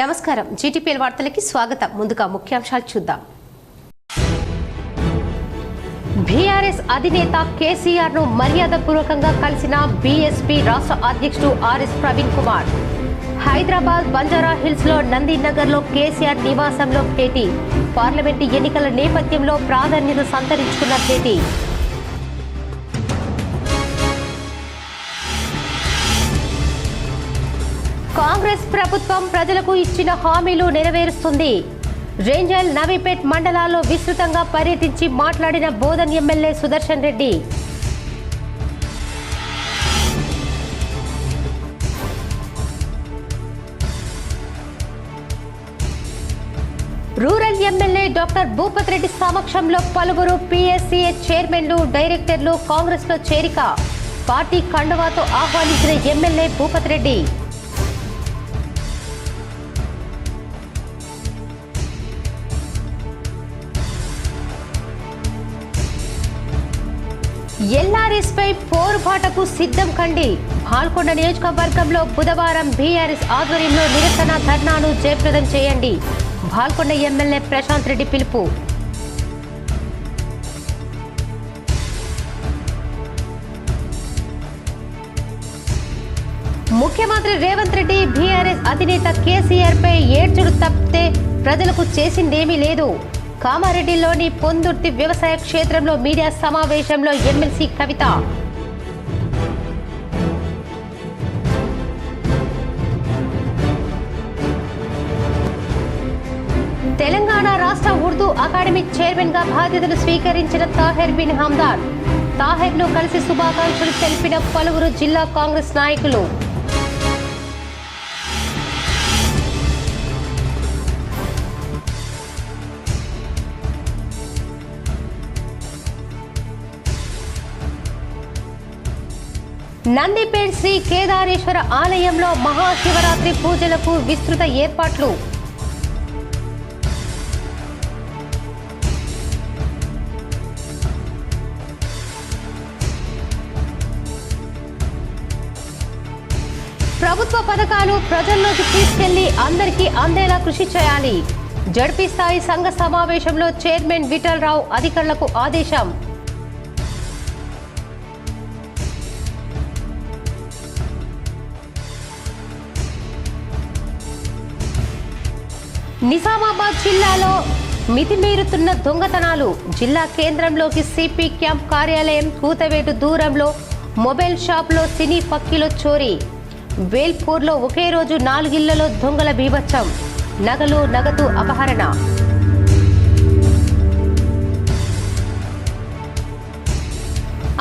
నమస్కారం జీటీపీఎల్ వార్తలకి స్వాగతం. ముందుగా ముఖ్యాంశాలు చూద్దాం. బీఆర్ఎస్ అధినేత కేసీఆర్ ను మర్యాదపూర్వకంగా కలిసిన బీఎస్పీ రాష్ట్ర అధ్యక్షుడు ఆర్ఎస్ ప్రవీణ్ కుమార్. హైదరాబాద్ బంజారా హిల్స్ లో నందినగర్ లో కేసీఆర్ నివాసంలో భేటీ. పార్లమెంటు ఎన్నికల నేపథ్యంలో ప్రాధాన్యత సంతరించుకున్న భేటీ. కాంగ్రెస్ ప్రభుత్వం ప్రజలకు ఇచ్చిన హామీలు నెరవేరుస్తుంది. రేంజల్ నవీపేట్ మండలాల్లో విస్తృతంగా పర్యటించి మాట్లాడిన Bodhan MLA Sudarshan Reddy. Rural MLA doctor Bhupath Reddy సమక్షంలో పలువురు పీఎస్సీఏ చైర్మన్లు, డైరెక్టర్లు కాంగ్రెస్ లో చేరిక. పార్టీ కండువాతో ఆహ్వానించిన ఎమ్మెల్యే భూపత్ రెడ్డి. ఎల్ఆర్ఎస్ పై పోరుబాటకు సిద్ధం కండి. పాల్కొండ నియోజకవర్గంలో బుధవారం బీఆర్ఎస్ ఆధ్వర్యంలో నిరసన ధర్నాను జయప్రదం చేయండి. పాల్కొండ ఎమ్మెల్యే ప్రశాంత్ రెడ్డి పిలుపు. ముఖ్యమంత్రి రేవంత్ రెడ్డి బీఆర్ఎస్ అధినేత కేసీఆర్ పై ఏడ్చుడు తప్పితే ప్రజలకు చేసిందేమీ లేదు. కామారెడ్డిలోని పొందుర్తి వ్యవసాయ క్షేత్రంలో మీడియా సమావేశంలో ఎమ్మెల్సీ కవిత. తెలంగాణ రాష్ట్ర ఉర్దూ అకాడమీ చైర్మన్ గా బాధ్యతలు స్వీకరించిన తాహెర్ బిన్ హమ్దాన్. తాహెర్ ను కలిసి శుభాకాంక్షలు తెలిపిన పలువురు జిల్లా కాంగ్రెస్ నాయకులు. నందిపేట్ శ్రీ కేదారేశ్వర ఆలయంలో మహాశివరాత్రి పూజలకు విస్తృత ఏర్పాట్లు. ప్రభుత్వ పథకాలు ప్రజల్లోకి తీసుకెళ్లి అందరికీ అందేలా కృషి చేయాలి. జడ్పీ స్థాయి సంఘ సమావేశంలో చైర్మన్ విఠల్ రావు అధికారులకు ఆదేశం. నిజామాబాద్ జిల్లాలో మితిమీరుతున్న దొంగతనాలు. జిల్లా కేంద్రంలోకి సిపి క్యాంప్ కార్యాలయం కూతవేటు దూరంలో మొబైల్ షాప్లో సినీ పక్కిలో చోరీ. వేల్పూర్లో ఒకే రోజు 4 ఇళ్లలో దొంగల బీభత్సం. నగలు నగదు అపహరణ.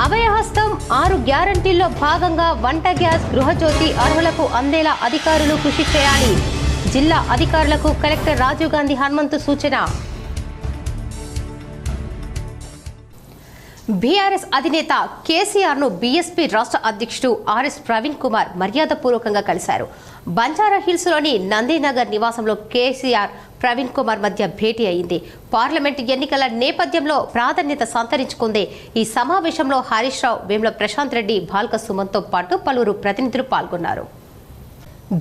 అభయహస్తం 6 గ్యారంటీల్లో భాగంగా వంట గ్యాస్, గృహజ్యోతి అర్హులకు అందేలా అధికారులు కృషి చేయాలి. జిల్లా అధికారులకు కలెక్టర్ రాజీవ్ గాంధీ హనుమంతు సూచన. బీఆర్ఎస్ అధినేత కేసీఆర్ ను బీఎస్పీ రాష్ట్ర అధ్యక్షుడు ఆర్ఎస్ ప్రవీణ్ కుమార్ మర్యాదపూర్వకంగా కలిశారు. బంజారా హిల్స్ లోని నందినగర్ నివాసంలో కేసీఆర్, ప్రవీణ్ కుమార్ మధ్య భేటీ అయింది. పార్లమెంటు ఎన్నికల నేపథ్యంలో ప్రాధాన్యత సంతరించుకుంది. ఈ సమావేశంలో హరీష్ రావు, వేముల ప్రశాంత్ రెడ్డి, బాల్క సుమన్తో పాటు పలువురు ప్రతినిధులు పాల్గొన్నారు.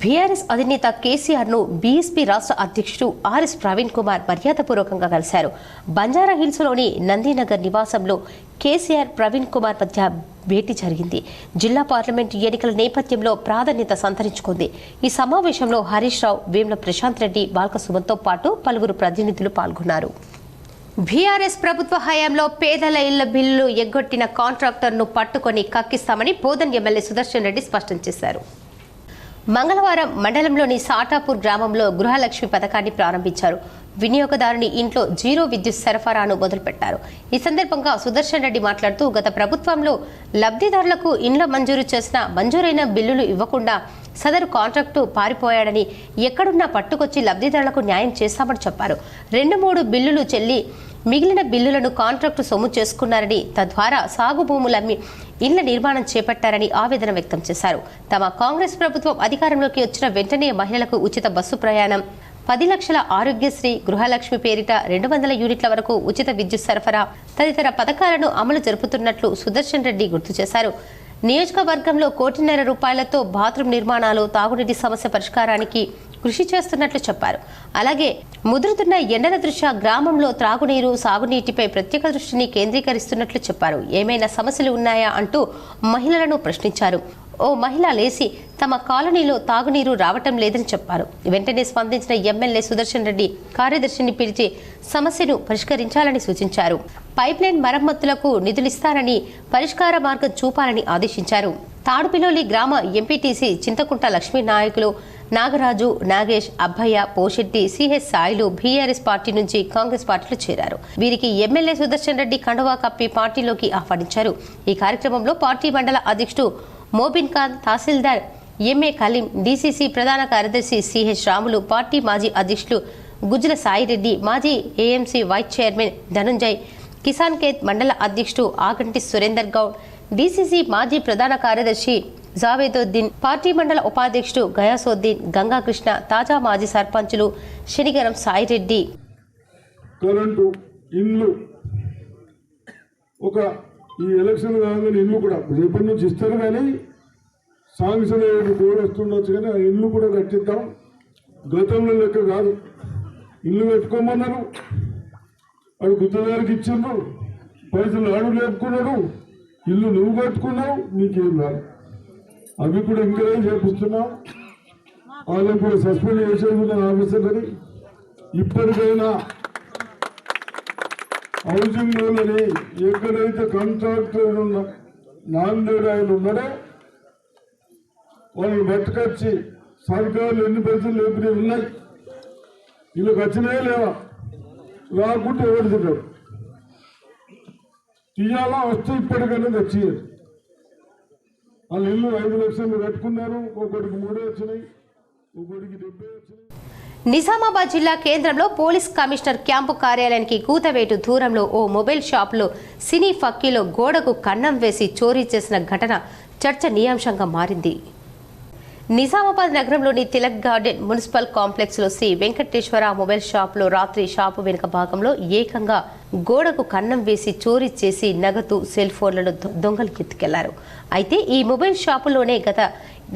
బీఆర్ఎస్ అధినేత కేసీఆర్ ను బీఎస్పీ రాష్ట్ర అధ్యక్షుడు ఆర్ఎస్ ప్రవీణ్ కుమార్ మర్యాదపూర్వకంగా కలిశారు. బంజారా హిల్స్ లోని నందినగర్ నివాసంలో కేసీఆర్, ప్రవీణ్ కుమార్ మధ్య భేటీ జరిగింది. జిల్లా పార్లమెంటు ఎన్నికల నేపథ్యంలో ప్రాధాన్యత సంతరించుకుంది. ఈ సమావేశంలో హరీష్ రావు, వేముల ప్రశాంత్ రెడ్డి, బాల్క సుమన్తో పాటు పలువురు ప్రతినిధులు పాల్గొన్నారు. బీఆర్ఎస్ ప్రభుత్వ హయాంలో పేదల ఇళ్ల బిల్లులు ఎగ్గొట్టిన కాంట్రాక్టర్ను పట్టుకొని కక్కిస్తామని బోధన్ ఎమ్మెల్యే సుదర్శన్ రెడ్డి స్పష్టం చేశారు. మంగళవారం మండలంలోని సాటాపూర్ గ్రామంలో గృహలక్ష్మి పథకాన్ని ప్రారంభించారు. వినియోగదారుని ఇంట్లో 0 విద్యుత్ సరఫరాను మొదలుపెట్టారు. ఈ సందర్భంగా సుదర్శన్ రెడ్డి మాట్లాడుతూ, గత ప్రభుత్వంలో లబ్ధిదారులకు ఇండ్ల మంజూరైన బిల్లులు ఇవ్వకుండా సదరు కాంట్రాక్టు పారిపోయాడని, ఎక్కడున్నా పట్టుకొచ్చి లబ్ధిదారులకు న్యాయం చేస్తామని చెప్పారు. 2-3 బిల్లులు చెల్లి మిగిలిన బిల్లులను కాంట్రాక్టు సొమ్ము చేసుకున్నారని, తద్వారా సాగు భూములమ్మి ఇళ్ల నిర్మాణం చేపట్టారని ఆవేదన వ్యక్తం చేశారు. తమ కాంగ్రెస్ ప్రభుత్వం అధికారంలోకి వచ్చిన వెంటనే మహిళలకు ఉచిత బస్సు ప్రయాణం, 10 లక్షల ఆరోగ్యశ్రీ, గృహలక్ష్మి పేరిట 200 యూనిట్ల వరకు ఉచిత విద్యుత్ సరఫరా తదితర పథకాలను అమలు జరుపుతున్నట్లు సుదర్శన్ రెడ్డి గుర్తు చేశారు. నియోజకవర్గంలో 1.5 కోటి రూపాయలతో బాత్రూం నిర్మాణాలు, తాగునీటి సమస్య పరిష్కారానికి కృషి చేస్తున్నట్లు చెప్పారు. అలాగే ముదురుతున్న ఎండల దృష్ట్యా గ్రామంలో త్రాగునీరు, సాగునీటిపై ప్రత్యేక దృష్టిని కేంద్రీకరిస్తున్నట్లు చెప్పారు. ఏమైనా సమస్యలు ఉన్నాయా అంటూ మహిళలను ప్రశ్నించారు. ఓ మహిళ లేచి తమ కాలనీలో తాగునీరు రావటం లేదని చెప్పారు. వెంటనే స్పందించిన ఎమ్మెల్యే సుదర్శన్ రెడ్డి కార్యదర్శిని పిలిచి సమస్యను పరిష్కరించాలని సూచించారు. పైప్లైన్ మరమ్మతులకు నిధులిస్తారని, పరిష్కార మార్గం చూపాలని ఆదేశించారు. తాడుపిలోలి గ్రామ ఎంపీటీసీ చింతకుంట లక్ష్మీ నాయకులు Nagaraju, Nagesh, Abbaiah, Poshetty, CH Sailu BRS party నుంచి కాంగ్రెస్ పార్టీలో చేరారు. వీరికి ఎమ్మెల్యే సుదర్శన్ రెడ్డి కండువా కప్పి పార్టీలోకి ఆహ్వానించారు. ఈ కార్యక్రమంలో పార్టీ మండల అధ్యక్షుడు మోబిన్ ఖాన్, తహసీల్దార్ ఎంఏ కలీం, డీసీసీ ప్రధాన కార్యదర్శి సిహెచ్ రాములు, పార్టీ మాజీ అధ్యక్షులు గుజ్జల సాయిరెడ్డి, మాజీ AMC vice chairman Dhanunjay, Kisan Khet మండల అధ్యక్షుడు ఆగంటి సురేందర్ గౌడ్, డీసీసీ మాజీ ప్రధాన కార్యదర్శి జావేదోద్దీన్, పార్టీ మండల ఉపాధ్యక్షుడు గయాసోద్దీన్, గంగాకృష్ణ, తాజా మాజీ సర్పంచులు శనిగరం సాయిరెడ్డి. కరెంటు, ఇల్లు, ఒక ఈ ఎలక్షన్ కాగానే ఇల్లు కూడా రేపటి నుంచి ఇస్తారు, కానీ సాంక్షన్ కోడ్ వస్తుండొచ్చు, కానీ ఆ ఇల్లు కూడా కట్టిద్దాం. గతంలో లెక్క కాదు, ఇల్లు కట్టుకోమన్నారు, అడు గుత్తదారికి ఇచ్చిండ్రు, పైసలు ఆడు లేపుకున్నాడు, ఇల్లు నువ్వు కట్టుకున్నావు, నీకేం కాదు. అవి కూడా ఎంకరేజ్ చేపిస్తున్నాం. వాళ్ళని కూడా సస్పెండ్ చేసేది ఆఫీసర్లని. ఇప్పటికైనా హౌసింగ్ లోన్లని ఎక్కడైతే కాంట్రాక్టర్ నామినేట్ ఆయన ఉన్నాడో వాళ్ళని బట్టుకొచ్చి సర్కారులు ఎన్ని పైసలు లేపినవి ఉన్నాయి, వీళ్ళకి వచ్చినాయే లేవా, రాకుంటే ఎవరు తిన్నాడు తీయాలా, వస్తే ఇప్పటికైనా తెచ్చియాలి. వాళ్ళు ఇల్లు 5 లక్షలు కట్టుకున్నారు, ఒకటికి 3 వచ్చినాయి, ఒకటికి 70 వచ్చినాయి. నిజామాబాద్ జిల్లా కేంద్రంలో పోలీస్ కమిషనర్ క్యాంపు కార్యాలయానికి కూతవేటు దూరంలో ఓ మొబైల్ షాపులో సినీ ఫక్కీలో గోడకు కన్నం వేసి చోరీ చేసిన ఘటన చర్చనీయాంశంగా మారింది. నిజామాబాద్ నగరంలోని తిలక్ గార్డెన్ మున్సిపల్ కాంప్లెక్స్ లో శ్రీ వెంకటేశ్వర మొబైల్ షాప్ లో రాత్రి షాపు వెనుక భాగంలో ఏకంగా గోడకు కన్నం వేసి చోరీ చేసి నగదు, సెల్ ఫోన్లను దొంగలు ఎత్తుకెళ్లారు. అయితే ఈ మొబైల్ షాపులోనే గత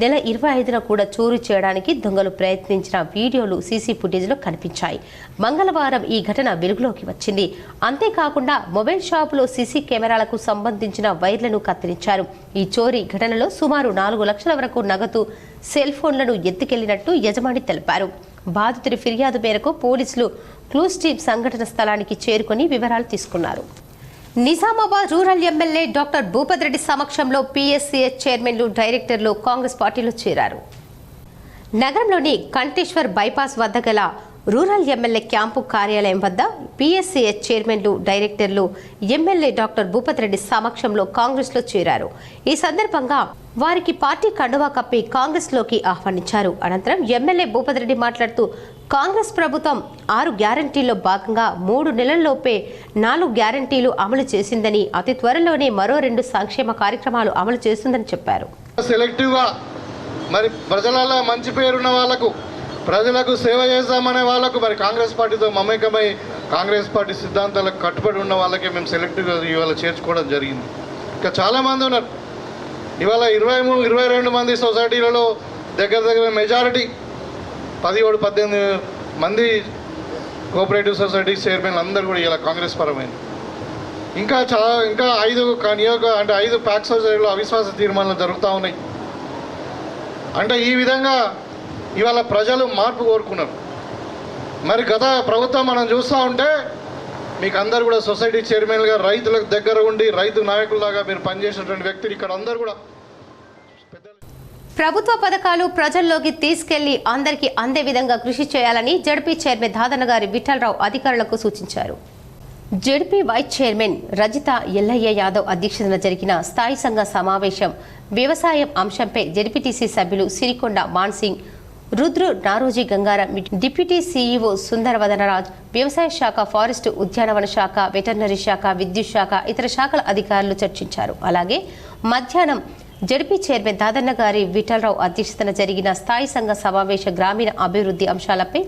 నెల 25న కూడా చోరీ చేయడానికి దొంగలు ప్రయత్నించిన వీడియోలు సీసీ ఫుటేజ్లో కనిపించాయి. మంగళవారం ఈ ఘటన వెలుగులోకి వచ్చింది. అంతేకాకుండా మొబైల్ షాపులో సీసీ కెమెరాలకు సంబంధించిన వైర్లను కత్తిరించారు. ఈ చోరీ ఘటనలో సుమారు 4 లక్షల వరకు నగదు, సెల్ ఫోన్లను ఎత్తుకెళ్లినట్టు యజమాని తెలిపారు. బాధితుడి ఫిర్యాదు మేరకు పోలీసులు క్లూస్ టీమ్ సంఘటన స్థలానికి చేరుకుని వివరాలు తీసుకున్నారు. Nizamabad rural MLA doctor Bhupath Reddy సమక్షంలో పీఎస్సీహెచ్ చైర్మన్లు, డైరెక్టర్లు కాంగ్రెస్ పార్టీలో చేరారు. నగరంలోని కంటేశ్వర్ బైపాస్ వద్ద గల రూరల్ ఎమ్మెల్యే క్యాంపు కార్యాలయం వద్ద పీఎస్సీహెచ్ చైర్మన్లు, డైరెక్టర్లు ఎమ్మెల్యే డాక్టర్ భూపత్ రెడ్డి సమక్షంలో కాంగ్రెస్లో చేరారు. ఈ సందర్భంగా వారికి పార్టీ కండువా కప్పి కాంగ్రెస్లోకి ఆహ్వానించారు. అనంతరం ఎమ్మెల్యే భూపత్ రెడ్డి మాట్లాడుతూ కాంగ్రెస్ ప్రభుత్వం 6 గ్యారంటీల్లో భాగంగా 3 నెలల్లోపే 4 గ్యారంటీలు అమలు చేసిందని, అతి త్వరలోనే మరో 2 సంక్షేమ కార్యక్రమాలు అమలు చేస్తుందని చెప్పారు. సెలెక్టివ్గా మరి ప్రజలలో మంచి పేరున్న వాళ్ళకు, ప్రజలకు సేవ చేద్దామనే వాళ్ళకు మరి కాంగ్రెస్ పార్టీతో మమేకమై కాంగ్రెస్ పార్టీ సిద్ధాంతాలకు కట్టుబడి ఉన్న వాళ్ళకే మేము సెలెక్టివ్గా ఇవాళ చేర్చుకోవడం జరిగింది. ఇంకా చాలామంది ఉన్నారు. ఇవాళ 23-22 మంది సొసైటీలలో దగ్గర మెజారిటీ 17-18 మంది కోఆపరేటివ్ సొసైటీ చైర్మన్లు అందరూ కూడా ఇలా కాంగ్రెస్ పరమైన. ఇంకా 5 ప్యాక్ సొసైటీలో అవిశ్వాస తీర్మానాలు జరుగుతూ ఉన్నాయి. అంటే ఈ విధంగా ఇవాళ ప్రజలు మార్పు కోరుకున్నారు. మరి గత ప్రభుత్వం మనం చూస్తూ ఉంటే మీకు అందరు కూడా సొసైటీ చైర్మన్గా రైతులకు దగ్గర ఉండి రైతు నాయకుల్లాగా మీరు పనిచేసినటువంటి వ్యక్తులు ఇక్కడ అందరూ కూడా ప్రభుత్వ పథకాలు ప్రజల్లోకి తీసుకెళ్లి అందరికీ అందే విధంగా కృషి చేయాలని జడ్పీ చైర్మన్ దాదనగారి విఠలరావు అధికారులకు సూచించారు. ZP vice chairman Rajitha Yellaiah Yadav అధ్యక్షతన జరిగిన స్థాయి సంఘ సమావేశం వ్యవసాయం అంశంపై జడ్పీటీసీ సభ్యులు సిరికొండ మాన్సింగ్, రుద్రు, నారోజీ గంగారం, డిప్యూటీ సీఈఓ సుందరవదనరాజ్, వ్యవసాయ శాఖ, ఫారెస్ట్, ఉద్యానవన శాఖ, వెటర్నరీ శాఖ, విద్యుత్ శాఖ, ఇతర శాఖల అధికారులు చర్చించారు. అలాగే మధ్యాహ్నం జడ్పీ చైర్మన్ దాదన్నగారి విఠలరావు అధ్యక్షతన జరిగిన స్థాయి సంఘ సమావేశ గ్రామీణ అభివృద్ధి అంశాలపై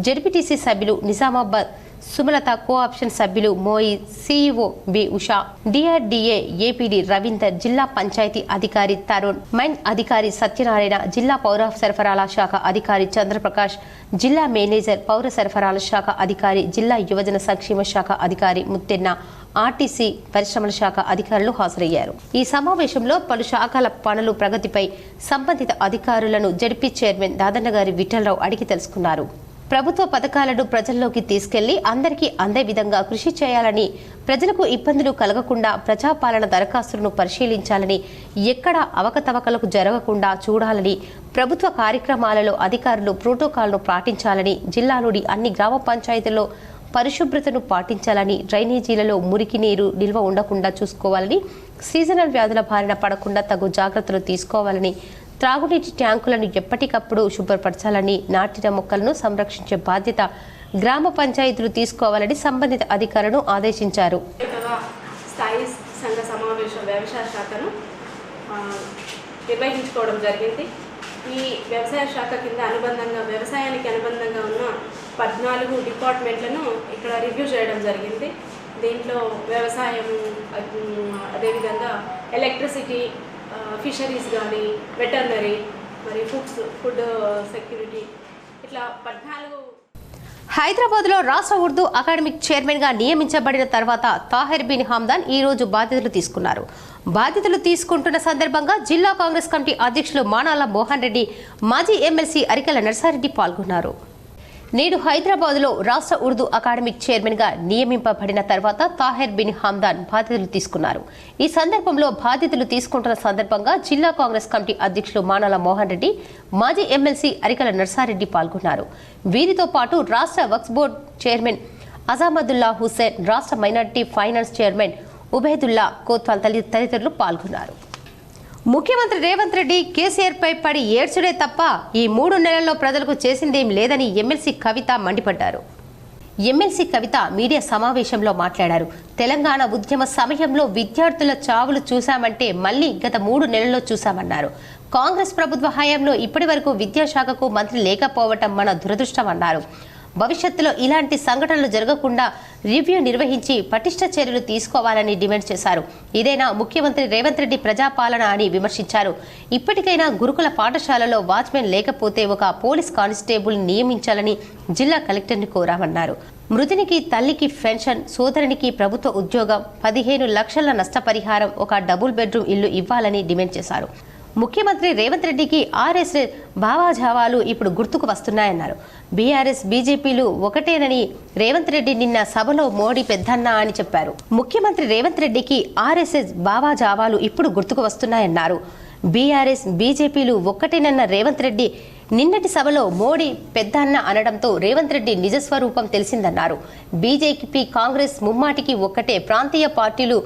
జెడ్పీటీసీ సభ్యులు నిజామాబాద్ సుమలత, కోఆప్షన్ సభ్యులు Moyi, CEO B Usha, DRDA APD Ravinder, జిల్లా పంచాయతీ అధికారి తరుణ్, మైన్ అధికారి సత్యనారాయణ, జిల్లా పౌర సరఫరాల శాఖ అధికారి చంద్రప్రకాష్, జిల్లా మేనేజర్ పౌర సరఫరాల శాఖ అధికారి, జిల్లా యువజన సంక్షేమ శాఖ అధికారి ముత్తెన్న, ఆర్టీసీ పరిశ్రమల శాఖ అధికారులు హాజరయ్యారు. ఈ సమావేశంలో పలు శాఖల పనులు ప్రగతిపై సంబంధిత అధికారులను జడ్పీ చైర్మన్ దాదన్నగారి విఠలరావు అడిగి తెలుసుకున్నారు. ప్రభుత్వ పథకాలను ప్రజల్లోకి తీసుకెళ్లి అందరికీ అందే విధంగా కృషి చేయాలని, ప్రజలకు ఇబ్బందులు కలగకుండా ప్రజాపాలన దరఖాస్తులను పరిశీలించాలని, ఎక్కడ అవకతవకలకు జరగకుండా చూడాలని, ప్రభుత్వ కార్యక్రమాలలో అధికారులు ప్రోటోకాల్ను పాటించాలని, జిల్లాలోని అన్ని గ్రామ పంచాయతీల్లో పరిశుభ్రతను పాటించాలని, డ్రైనేజీలలో మురికి నీరు నిల్వ ఉండకుండా చూసుకోవాలని, సీజనల్ వ్యాధుల బారిన పడకుండా తగు జాగ్రత్తలు తీసుకోవాలని, త్రాగునీటి ట్యాంకులను ఎప్పటికప్పుడు శుభ్రపరచాలని, నాటిన మొక్కలను సంరక్షించే బాధ్యత గ్రామ పంచాయతీలు తీసుకోవాలని సంబంధిత అధికారులను ఆదేశించారు. స్థాయి సంఘ సమావేశం వ్యవసాయ శాఖను నిర్వహించుకోవడం జరిగింది. ఈ వ్యవసాయ శాఖ కింద వ్యవసాయానికి అనుబంధంగా ఉన్న 14 డిపార్ట్మెంట్లను ఇక్కడ రివ్యూ చేయడం జరిగింది. దీంట్లో వ్యవసాయం, అదేవిధంగా ఎలక్ట్రిసిటీ, ఫిషరీస్ కానీ, వెటర్నరీ, మరి ఫుడ్ సెక్యూరిటీ, ఇట్లా 14. హైదరాబాద్లో రాష్ట్ర ఉర్దూ అకాడమిక్ చైర్మన్గా నియమించబడిన తర్వాత తాహిర్ బిన్ హమ్దాన్ ఈ రోజు బాధ్యతలు తీసుకున్నారు. బాధ్యతలు తీసుకుంటున్న సందర్భంగా జిల్లా కాంగ్రెస్ కమిటీ అధ్యక్షులు మానాల మోహన్ రెడ్డి, మాజీ ఎమ్మెల్సీ అరికల నర్సారెడ్డి పాల్గొన్నారు. నేడు హైదరాబాద్లో రాష్ట్ర ఉర్దూ అకాడమిక్ చైర్మన్గా నియమింపబడిన తర్వాత తాహిర్ బిన్ హమ్దాన్ బాధ్యతలు తీసుకున్నారు. ఈ సందర్భంలో బాధ్యతలు తీసుకుంటున్న సందర్భంగా జిల్లా కాంగ్రెస్ కమిటీ అధ్యక్షులు మానాల మోహన్ రెడ్డి, మాజీ ఎమ్మెల్సీ అరికల నర్సారెడ్డి పాల్గొన్నారు. వీరితో పాటు రాష్ట్ర వక్ఫ్ బోర్డు చైర్మన్ అజామదుల్లా హుస్సేన్, రాష్ట్ర minority finance chairman Ubaidullah Kotwal తదితరులు పాల్గొన్నారు. ముఖ్యమంత్రి రేవంత్ రెడ్డి కేసీఆర్ పై పడి ఏడ్చుడే తప్ప ఈ 3 నెలల్లో ప్రజలకు చేసిందేం లేదని ఎమ్మెల్సీ కవిత మండిపడ్డారు. ఎమ్మెల్సీ కవిత మీడియా సమావేశంలో మాట్లాడారు. తెలంగాణ ఉద్యమ సమయంలో విద్యార్థుల చావులు చూశామంటే మళ్లీ గత 3 నెలల్లో చూశామన్నారు. కాంగ్రెస్ ప్రభుత్వ హయాంలో ఇప్పటి వరకు విద్యాశాఖకు మంత్రి లేకపోవటం మన దురదృష్టమన్నారు. భవిష్యత్తులో ఇలాంటి సంఘటనలు జరగకుండా రివ్యూ నిర్వహించి పటిష్ట చర్యలు తీసుకోవాలని డిమాండ్ చేశారు. ఇదేనా ముఖ్యమంత్రి రేవంత్ రెడ్డి ప్రజాపాలన అని విమర్శించారు. ఇప్పటికైనా గురుకుల పాఠశాలలో వాచ్మెన్ లేకపోతే ఒక పోలీస్ కానిస్టేబుల్ నియమించాలని జిల్లా కలెక్టర్ని కోరామన్నారు. మృతునికి తల్లికి పెన్షన్, సోదరునికి ప్రభుత్వ ఉద్యోగం, 15 లక్షల నష్టపరిహారం, ఒక డబుల్ బెడ్రూమ్ ఇల్లు ఇవ్వాలని డిమాండ్ చేశారు. ముఖ్యమంత్రి రేవంత్ రెడ్డికి ఆర్ఎస్ఎస్ భావాజావాలు ఇప్పుడు గుర్తుకు వస్తున్నాయన్నారు. బీఆర్ఎస్, బీజేపీలు ఒకటేనని రేవంత్ రెడ్డి నిన్న సభలో మోడీ పెద్దన్న అని చెప్పారు. ముఖ్యమంత్రి రేవంత్ రెడ్డికి ఆర్ఎస్ఎస్ భావాజావాలు ఇప్పుడు గుర్తుకు వస్తున్నాయన్నారు. బీఆర్ఎస్, బీజేపీలు ఒక్కటేనన్న రేవంత్ రెడ్డి నిన్నటి సభలో మోడీ పెద్దన్న అనడంతో రేవంత్ రెడ్డి నిజస్వరూపం తెలిసిందన్నారు. బీజేపీ, కాంగ్రెస్ ముమ్మాటికి ఒక్కటే, ప్రాంతీయ పార్టీలు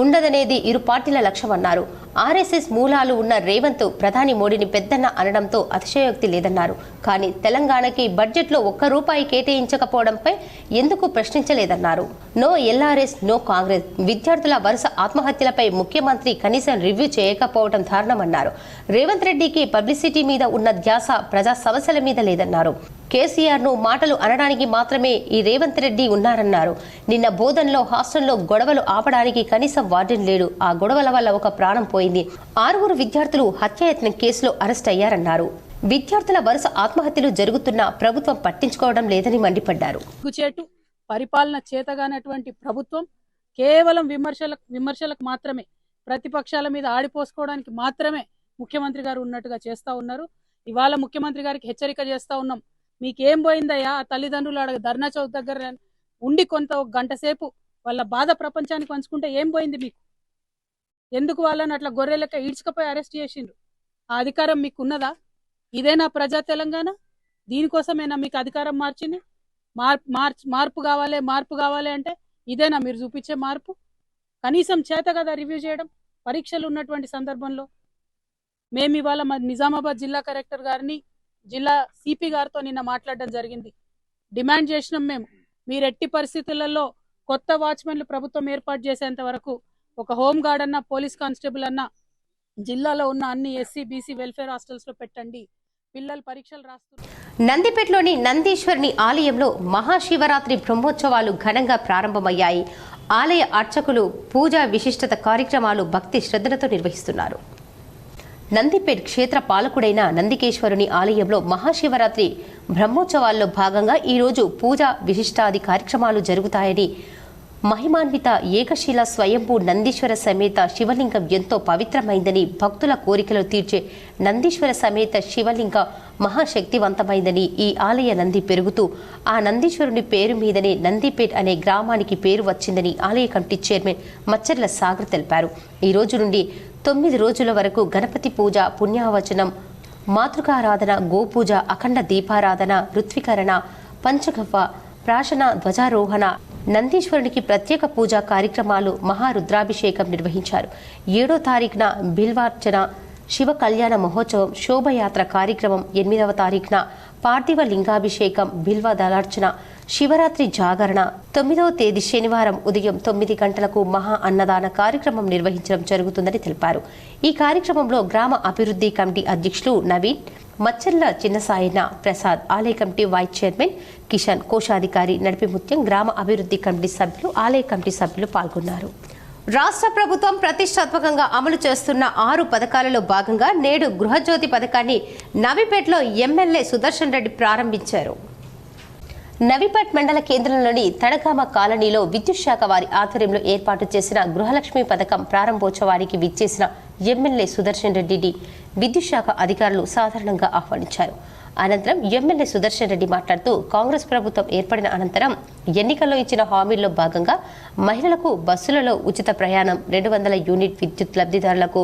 ఉండదనేది ఇరు పార్టీల లక్ష్యమన్నారు. ఆర్ఎస్ఎస్ మూలాలు ఉన్న రేవంత్ ప్రధాని మోడీని పెద్దన్న అనడంతో అతిశయోక్తి లేదన్నారు. కానీ తెలంగాణకి బడ్జెట్లో ₹1 కేటాయించకపోవడంపై ఎందుకు ప్రశ్నించలేదన్నారు. No LRS, no Congress. విద్యార్థుల వరుస ఆత్మహత్యలపై ముఖ్యమంత్రి కనీసం రివ్యూ చేయకపోవడం దారుణమన్నారు. రేవంత్ రెడ్డికి పబ్లిసిటీ మీద ఉన్న ధ్యాస ప్రజా సమస్యల మీద లేదన్నారు. కేసీఆర్ ను మాటలు అనడానికి మాత్రమే ఈ రేవంత్ రెడ్డి ఉన్నారన్నారు. నిన్న బోధన్లో హాస్టల్లో గొడవలు ఆపడానికి కనీసం వార్డెన్ లేడు. ఆ గొడవల వల్ల ఒక ప్రాణం పోయింది. 6 విద్యార్థులు హత్యాయత్నం కేసులో అరెస్ట్ అయ్యారన్నారు. విద్యార్థుల వరుస ఆత్మహత్యలు జరుగుతున్నా ప్రభుత్వం పట్టించుకోవడం లేదని మండిపడ్డారు. పరిపాలన చేతగానటువంటి ప్రభుత్వం కేవలం విమర్శలకు మాత్రమే, ప్రతిపక్షాల మీద ఆడిపోసుకోవడానికి మాత్రమే ముఖ్యమంత్రి గారు ఉన్నట్టుగా చేస్తా ఉన్నారు. ఇవాళ ముఖ్యమంత్రి గారికి హెచ్చరిక చేస్తా ఉన్నాం. మీకేం పోయిందయ్యా? తల్లిదండ్రులు ధర్నా చౌక్ దగ్గర ఉండి కొంత 1 గంట సేపు వాళ్ళ బాధ ప్రపంచానికి పంచుకుంటే ఏం పోయింది మీకు? ఎందుకు వాళ్ళని అట్లా గొర్రెలెక్క ఈడ్చుకపోయి అరెస్ట్ చేసిండ్రు? ఆ అధికారం మీకు ఉన్నదా? ఇదేనా ప్రజా తెలంగాణ? దీనికోసమేనా మీకు అధికారం మార్చింది? మార్పు కావాలి అంటే ఇదేనా మీరు చూపించే మార్పు? కనీసం చేత కదా రివ్యూ చేయడం పరీక్షలు ఉన్నటువంటి సందర్భంలో. మేము ఇవాళ నిజామాబాద్ జిల్లా కలెక్టర్ గారిని, జిల్లా సిపి గారితో నిన్న మాట్లాడడం జరిగింది. డిమాండ్ చేసినాం మేము, మీరు ఎట్టి పరిస్థితులలో కొత్త వాచ్మెన్లు ప్రభుత్వం ఏర్పాటు చేసేంత వరకు ఒక హోమ్ గార్డ్ అన్న, పోలీస్ కానిస్టేబుల్ అన్న జిల్లాలో ఉన్న అన్ని ఎస్సీ, బీసీ వెల్ఫేర్ హాస్టల్స్ లో పెట్టండి. పిల్లలు పరీక్షలు రాస్తున్నారు. నందిపేటలోని నందీశ్వరుని ఆలయంలో మహాశివరాత్రి బ్రహ్మోత్సవాలు ఘనంగా ప్రారంభమయ్యాయి. ఆలయ అర్చకులు పూజా విశిష్టత కార్యక్రమాలు భక్తి శ్రద్ధలతో నిర్వహిస్తున్నారు. నందిపేట్ క్షేత్ర పాలకుడైన నందికేశ్వరుని ఆలయంలో మహాశివరాత్రి బ్రహ్మోత్సవాల్లో భాగంగా ఈరోజు పూజా విశిష్టాది కార్యక్రమాలు జరుగుతాయని మహిమాన్విత ఏకశిల స్వయంభూ నందీశ్వర సమేత శివలింగం ఎంతో పవిత్రమైందని, భక్తుల కోరికలు తీర్చే నందీశ్వర సమేత శివలింగ మహాశక్తివంతమైందని, ఈ ఆలయ నంది పెరుగుతూ ఆ నందీశ్వరుని పేరు మీదనే నందిపేట్ అనే గ్రామానికి పేరు వచ్చిందని ఆలయ కమిటీ చైర్మన్ మచ్చర్ల సాగర్ తెలిపారు. ఈ రోజు నుండి 9 రోజుల వరకు గణపతి పూజ, పుణ్యావచనం, మాతృకారాధన, గోపూజ, అఖండ దీపారాధన, ఋత్వికరణ, పంచగవ్వ, ప్రాశన, ధ్వజారోహణ, నందీశ్వరునికి ప్రత్యేక పూజా కార్యక్రమాలు, మహారుద్రాభిషేకం నిర్వహించారు. 7వ తారీఖున బిల్వార్చన, శివ కళ్యాణ మహోత్సవం, శోభయాత్ర కార్యక్రమం, 8వ తారీఖున పార్థివ లింగాభిషేకం, బిల్వ దళార్చన, శివరాత్రి జాగరణ, 9వ తేదీ శనివారం ఉదయం 9 గంటలకు మహా అన్నదాన కార్యక్రమం నిర్వహించడం జరుగుతుందని తెలిపారు. ఈ కార్యక్రమంలో గ్రామ అభివృద్ధి కమిటీ అధ్యక్షులు నవీన్, మచ్చర్ల చిన్నసాయన ప్రసాద్, ఆలయ కమిటీ వైస్ చైర్మన్ కిషన్, కోశాధికారి నడిపిముత్యం, గ్రామ అభివృద్ధి కమిటీ సభ్యులు, ఆలయ కమిటీ సభ్యులు పాల్గొన్నారు. రాష్ట్ర ప్రభుత్వం ప్రతిష్టాత్మకంగా అమలు చేస్తున్న 6 పథకాలలో భాగంగా నేడు గృహజ్యోతి పథకాన్ని నవీపేటలో ఎమ్మెల్యే సుదర్శన్ రెడ్డి ప్రారంభించారు. నవీపేట్ మండల కేంద్రంలోని తడగామ కాలనీలో విద్యుత్ శాఖ వారి ఆధ్వర్యంలో ఏర్పాటు చేసిన గృహలక్ష్మి పథకం ప్రారంభోత్సవానికి విచ్చేసిన ఎమ్మెల్యే సుదర్శన్ రెడ్డిని విద్యుత్ శాఖ అధికారులు సాధారణంగా ఆహ్వానించారు. అనంతరం ఎమ్మెల్యే సుదర్శన్ రెడ్డి మాట్లాడుతూ, కాంగ్రెస్ ప్రభుత్వం ఏర్పడిన అనంతరం ఎన్నికల్లో ఇచ్చిన హామీల్లో భాగంగా మహిళలకు బస్సులలో ఉచిత ప్రయాణం, 200 యూనిట్ విద్యుత్ లబ్ధిదారులకు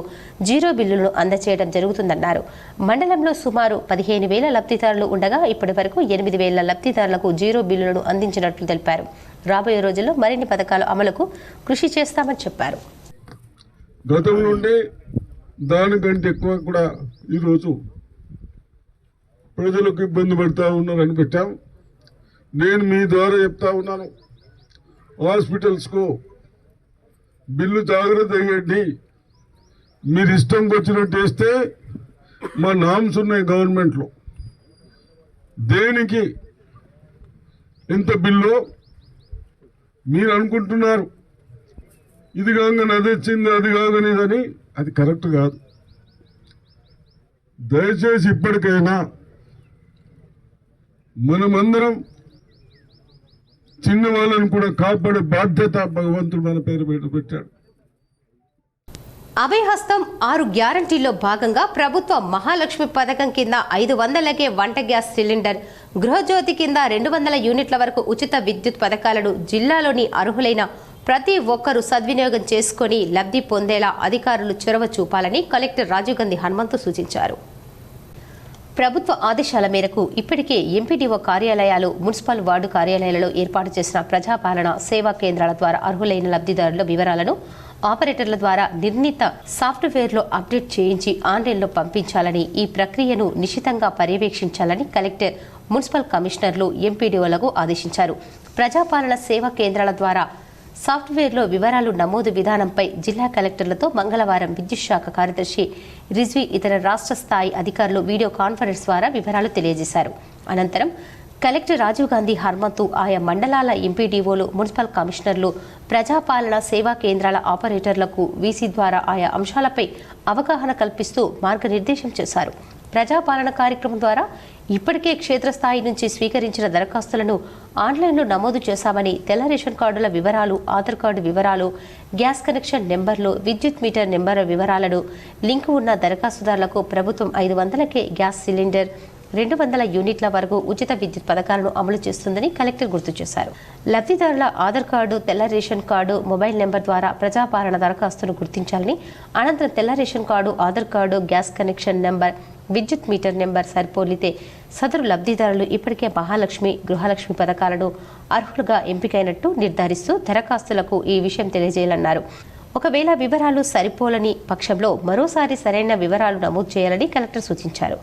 0 బిల్లులను అందజేయడం జరుగుతుందన్నారు. మండలంలో సుమారు 15,000 లబ్ధిదారులు ఉండగా ఇప్పటి వరకు 8,000 లబ్ధిదారులకు 0 బిల్లులను అందించినట్లు తెలిపారు. రాబోయే రోజుల్లో మరిన్ని పథకాల అమలుకు కృషి చేస్తామని చెప్పారు. గతం నుండి దానికంటే ఎక్కువ కూడా ఈరోజు ప్రజలకు ఇబ్బంది పడుతూ ఉన్నారని పెట్టాం. నేను మీ ద్వారా చెప్తా ఉన్నాను, హాస్పిటల్స్కు బిల్లు జాగ్రత్త అయ్యండి. మీరు ఇష్టంకి వచ్చినట్టు వేస్తే మా నామ్స్ ఉన్నాయి గవర్నమెంట్లో, దేనికి ఎంత బిల్లు మీరు అనుకుంటున్నారు. ఇది కాగానే అది వచ్చింది, అది కాగానే అని, అది కరెక్ట్ కాదు. దయచేసి ఇప్పటికైనా మనమందరం చిన్న వాళ్ళని కూడా కాపాడే బాధ్యత భగవంతుడు మన పేరు పెట్టాడు. అభయహస్తం 6 గ్యారంటీల్లో భాగంగా ప్రభుత్వ మహాలక్ష్మి పథకం కింద 500కే వంట గ్యాస్ సిలిండర్, గృహజ్యోతి కింద 200 యూనిట్ల వరకు ఉచిత విద్యుత్ పథకాలను జిల్లాలోని అర్హులైన ప్రతి ఒక్కరూ సద్వినియోగం చేసుకుని లబ్ధి పొందేలా అధికారులు చొరవ చూపాలని కలెక్టర్ రాజీవ్ గాంధీ హనుమంతు సూచించారు. ప్రభుత్వ ఆదేశాల మేరకు ఇప్పటికే ఎంపీడీఓ కార్యాలయాలు, మున్సిపల్ వార్డు కార్యాలయాలలో ఏర్పాటు చేసిన ప్రజాపాలన సేవా కేంద్రాల ద్వారా అర్హులైన లబ్ధిదారుల వివరాలను ఆపరేటర్ల ద్వారా నిర్ణీత సాఫ్ట్వేర్లో అప్డేట్ చేయించి ఆన్లైన్లో పంపించాలని, ఈ ప్రక్రియను నిశితంగా పర్యవేక్షించాలని కలెక్టర్, మున్సిపల్ కమిషనర్లు, ఎంపీడీఓలకు ఆదేశించారు. ప్రజాపాలన సేవా కేంద్రాల ద్వారా సాఫ్ట్వేర్లో వివరాలు నమోదు విధానంపై జిల్లా కలెక్టర్లతో మంగళవారం విద్యుత్ శాఖ కార్యదర్శి రిజ్వీ, ఇతర రాష్ట్ర స్థాయి అధికారులు వీడియో కాన్ఫరెన్స్ ద్వారా వివరాలు తెలియజేశారు. అనంతరం కలెక్టర్ రాజీవ్ గాంధీ హనుమంతు ఆయా మండలాల ఎంపీడీఓలు, మున్సిపల్ కమిషనర్లు, ప్రజాపాలన సేవా కేంద్రాల ఆపరేటర్లకు వీసీ ద్వారా ఆయా అంశాలపై అవగాహన కల్పిస్తూ మార్గనిర్దేశం చేశారు. ప్రజాపాలన కార్యక్రమం ద్వారా ఇప్పటికే క్షేత్రస్థాయి నుంచి స్వీకరించిన దరఖాస్తులను ఆన్లైన్లో నమోదు చేశామని, తెల్ల రేషన్ కార్డుల వివరాలు, ఆధార్ కార్డు వివరాలు, గ్యాస్ కనెక్షన్ నెంబర్లు, విద్యుత్ మీటర్ నెంబర్ వివరాలను లింకు ఉన్న దరఖాస్తుదారులకు ప్రభుత్వం 500కే గ్యాస్ సిలిండర్, 200 యూనిట్ల వరకు ఉచిత విద్యుత్ పథకాలను అమలు చేస్తుందని కలెక్టర్ గుర్తు చేశారు. లబ్ధిదారుల ఆధార్ కార్డు, తెల్ల రేషన్ కార్డు, మొబైల్ నెంబర్ ద్వారా ప్రజాపాలన దరఖాస్తును గుర్తించాలని, అనంతరం తెల్ల ration card, Aadhaar card, gas connection number, విద్యుత్ మీటర్ నెంబర్ సరిపోలితే సదరు లబ్ధిదారులు ఇప్పటికే మహాలక్ష్మి, గృహలక్ష్మి పథకాలను అర్హులుగా ఎంపికైనట్టు నిర్ధారిస్తూ దరఖాస్తులకు ఈ విషయం తెలియజేయాలన్నారు. ఒకవేళ వివరాలు సరిపోలని పక్షంలో మరోసారి సరైన వివరాలు నమోదు చేయాలని కలెక్టర్ సూచించారు.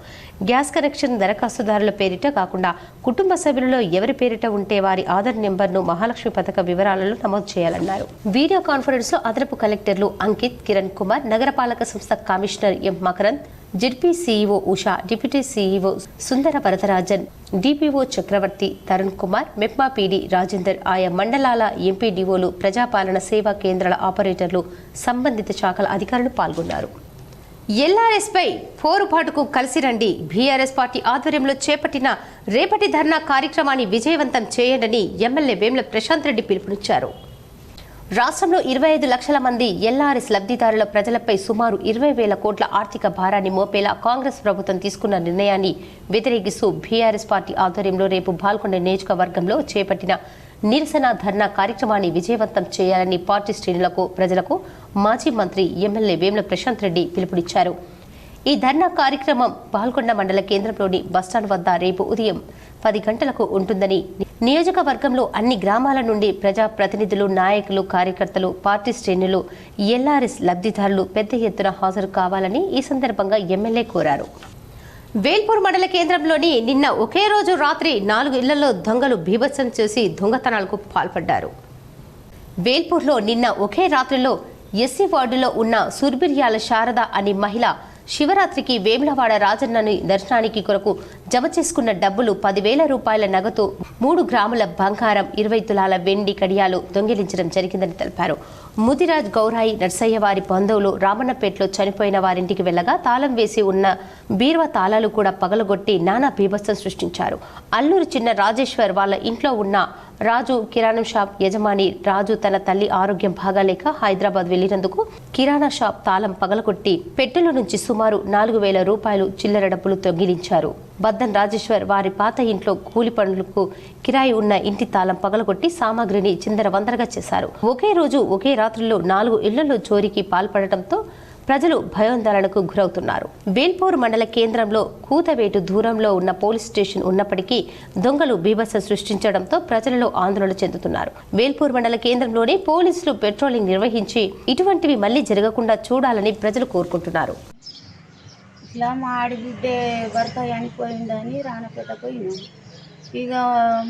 గ్యాస్ కనెక్షన్ దరఖాస్తుదారుల పేరిట కాకుండా కుటుంబ సభ్యులలో ఎవరి పేరిట ఉంటే వారి ఆధార్ నెంబర్ను మహాలక్ష్మి పథక వివరాలలో నమోదు చేయాలన్నారు. వీడియో కాన్ఫరెన్స్ లో అదనపు కలెక్టర్లు అంకిత్, కిరణ్ కుమార్, నగరపాలక సంస్థ commissioner M Makarand, ZP CEO Usha, deputy CEO Sundara Varadarajan, DPO Chakravarthi, Tarun Kumar, MEPMA PD Rajender, ఆయా మండలాల ఎంపీడీఓలు, ప్రజాపాలన సేవా కేంద్రాల ఆపరేటర్లు, సంబంధిత శాఖల అధికారులు పాల్గొన్నారు. ఎల్ఆర్ఎస్ పై పోరుబాటుకు కలిసి రండి. బీఆర్ఎస్ పార్టీ ఆధ్వర్యంలో చేపట్టిన రేపటి ధర్నా కార్యక్రమాన్ని విజయవంతం చేయండి ఎమ్మెల్యే వేముల ప్రశాంత్ రెడ్డి పిలుపునిచ్చారు. రాష్ట్రంలో 25 లక్షల మంది ఎల్ఆర్ఎస్ లబ్ధిదారుల ప్రజలపై సుమారు 20,000 కోట్ల ఆర్థిక భారాన్ని మోపేలా కాంగ్రెస్ ప్రభుత్వం తీసుకున్న నిర్ణయాన్ని వ్యతిరేకిస్తూ బీఆర్ఎస్ పార్టీ ఆధ్వర్యంలో రేపు బాల్కొండ నియోజకవర్గంలో చేపట్టిన నిరసన ధర్నా కార్యక్రమాన్ని విజయవంతం చేయాలని పార్టీ శ్రేణులకు, ప్రజలకు మాజీ మంత్రి ఎమ్మెల్యే వేముల ప్రశాంత్ రెడ్డి పిలుపునిచ్చారు. ఈ ధర్నా కార్యక్రమం బాల్కొండ మండల కేంద్రంలోని బస్టాండ్ వద్ద రేపు ఉదయం 10 గంటలకు ఉంటుందని, నియోజకవర్గంలో అన్ని గ్రామాల నుండి ప్రజా ప్రతినిధులు, నాయకులు, కార్యకర్తలు, పార్టీ శ్రేణులు, ఎల్ఆర్ఎస్ లబ్ధిదారులు పెద్ద ఎత్తున హాజరు కావాలని ఈ సందర్భంగా ఎమ్మెల్యే కోరారు. వేల్పూర్ మండల కేంద్రంలోని నిన్న ఒకే రోజు రాత్రి 4 ఇళ్లలో దొంగలు బీభత్సం చేసి దొంగతనాలకు పాల్పడ్డారు. వేల్పూర్లో నిన్న ఒకే రాత్రిలో ఎస్సీ వార్డులో ఉన్న సుర్బిర్యాల శారద అనే మహిళ శివరాత్రికి వేములవాడ రాజన్నని దర్శనానికి కొరకు జమ చేసుకున్న డబ్బులు 10,000 రూపాయల నగదు, 3 గ్రాముల బంగారం, 20 తులాల వెండి కడియాలు దొంగిలించడం జరిగిందని తెలిపారు. ముదిరాజ్ గౌరాయి నర్సయ్య వారి బంధువులు రామన్నపేటలో చనిపోయిన వారింటికి వెళ్లగా తాళం వేసి ఉన్న బీరువా తాళాలు కూడా పగలగొట్టి నానా బీభత్సం సృష్టించారు. అల్లూరు చిన్న రాజేశ్వర్ వాళ్ళ ఇంట్లో ఉన్న రాజు కిరాణా షాప్ యజమాని రాజు తన తల్లి ఆరోగ్యం బాగాలేక హైదరాబాద్ వెళ్లినందుకు కిరాణా షాప్ తాళం పగలగొట్టి పెట్టెల నుంచి సుమారు 4,000 రూపాయలు చిల్లర డబ్బులు దొంగిలించారు. బద్దన్ రాజేశ్వర్ వారి పాత ఇంట్లో కూలి పనులకు కిరాయి ఉన్న ఇంటి తాళం పగలగొట్టి సామాగ్రిని చిందరవందరగా చేశారు. ఒకే రోజు ఒకే రాత్రిలో 4 ఇళ్లలో చోరీకి పాల్పడటంతో ప్రజలు భయాందోళనకు గురవుతున్నారు. వేల్పూర్ మండల కేంద్రంలో కూతవేటు దూరంలో ఉన్న పోలీస్ స్టేషన్ ఉన్నప్పటికీ దొంగలు బీభత్సం సృష్టించడంతో ప్రజలలో ఆందోళన చెందుతున్నారు. వేల్పూర్ మండల కేంద్రంలోనే పోలీసులు పెట్రోలింగ్ నిర్వహించి ఇటువంటివి మళ్లీ జరగకుండా చూడాలని ప్రజలు కోరుకుంటున్నారు. ఇట్లా మా ఆడబిడ్డ భర్త చనిపోయిందని రానపేట పోయినాం. ఇక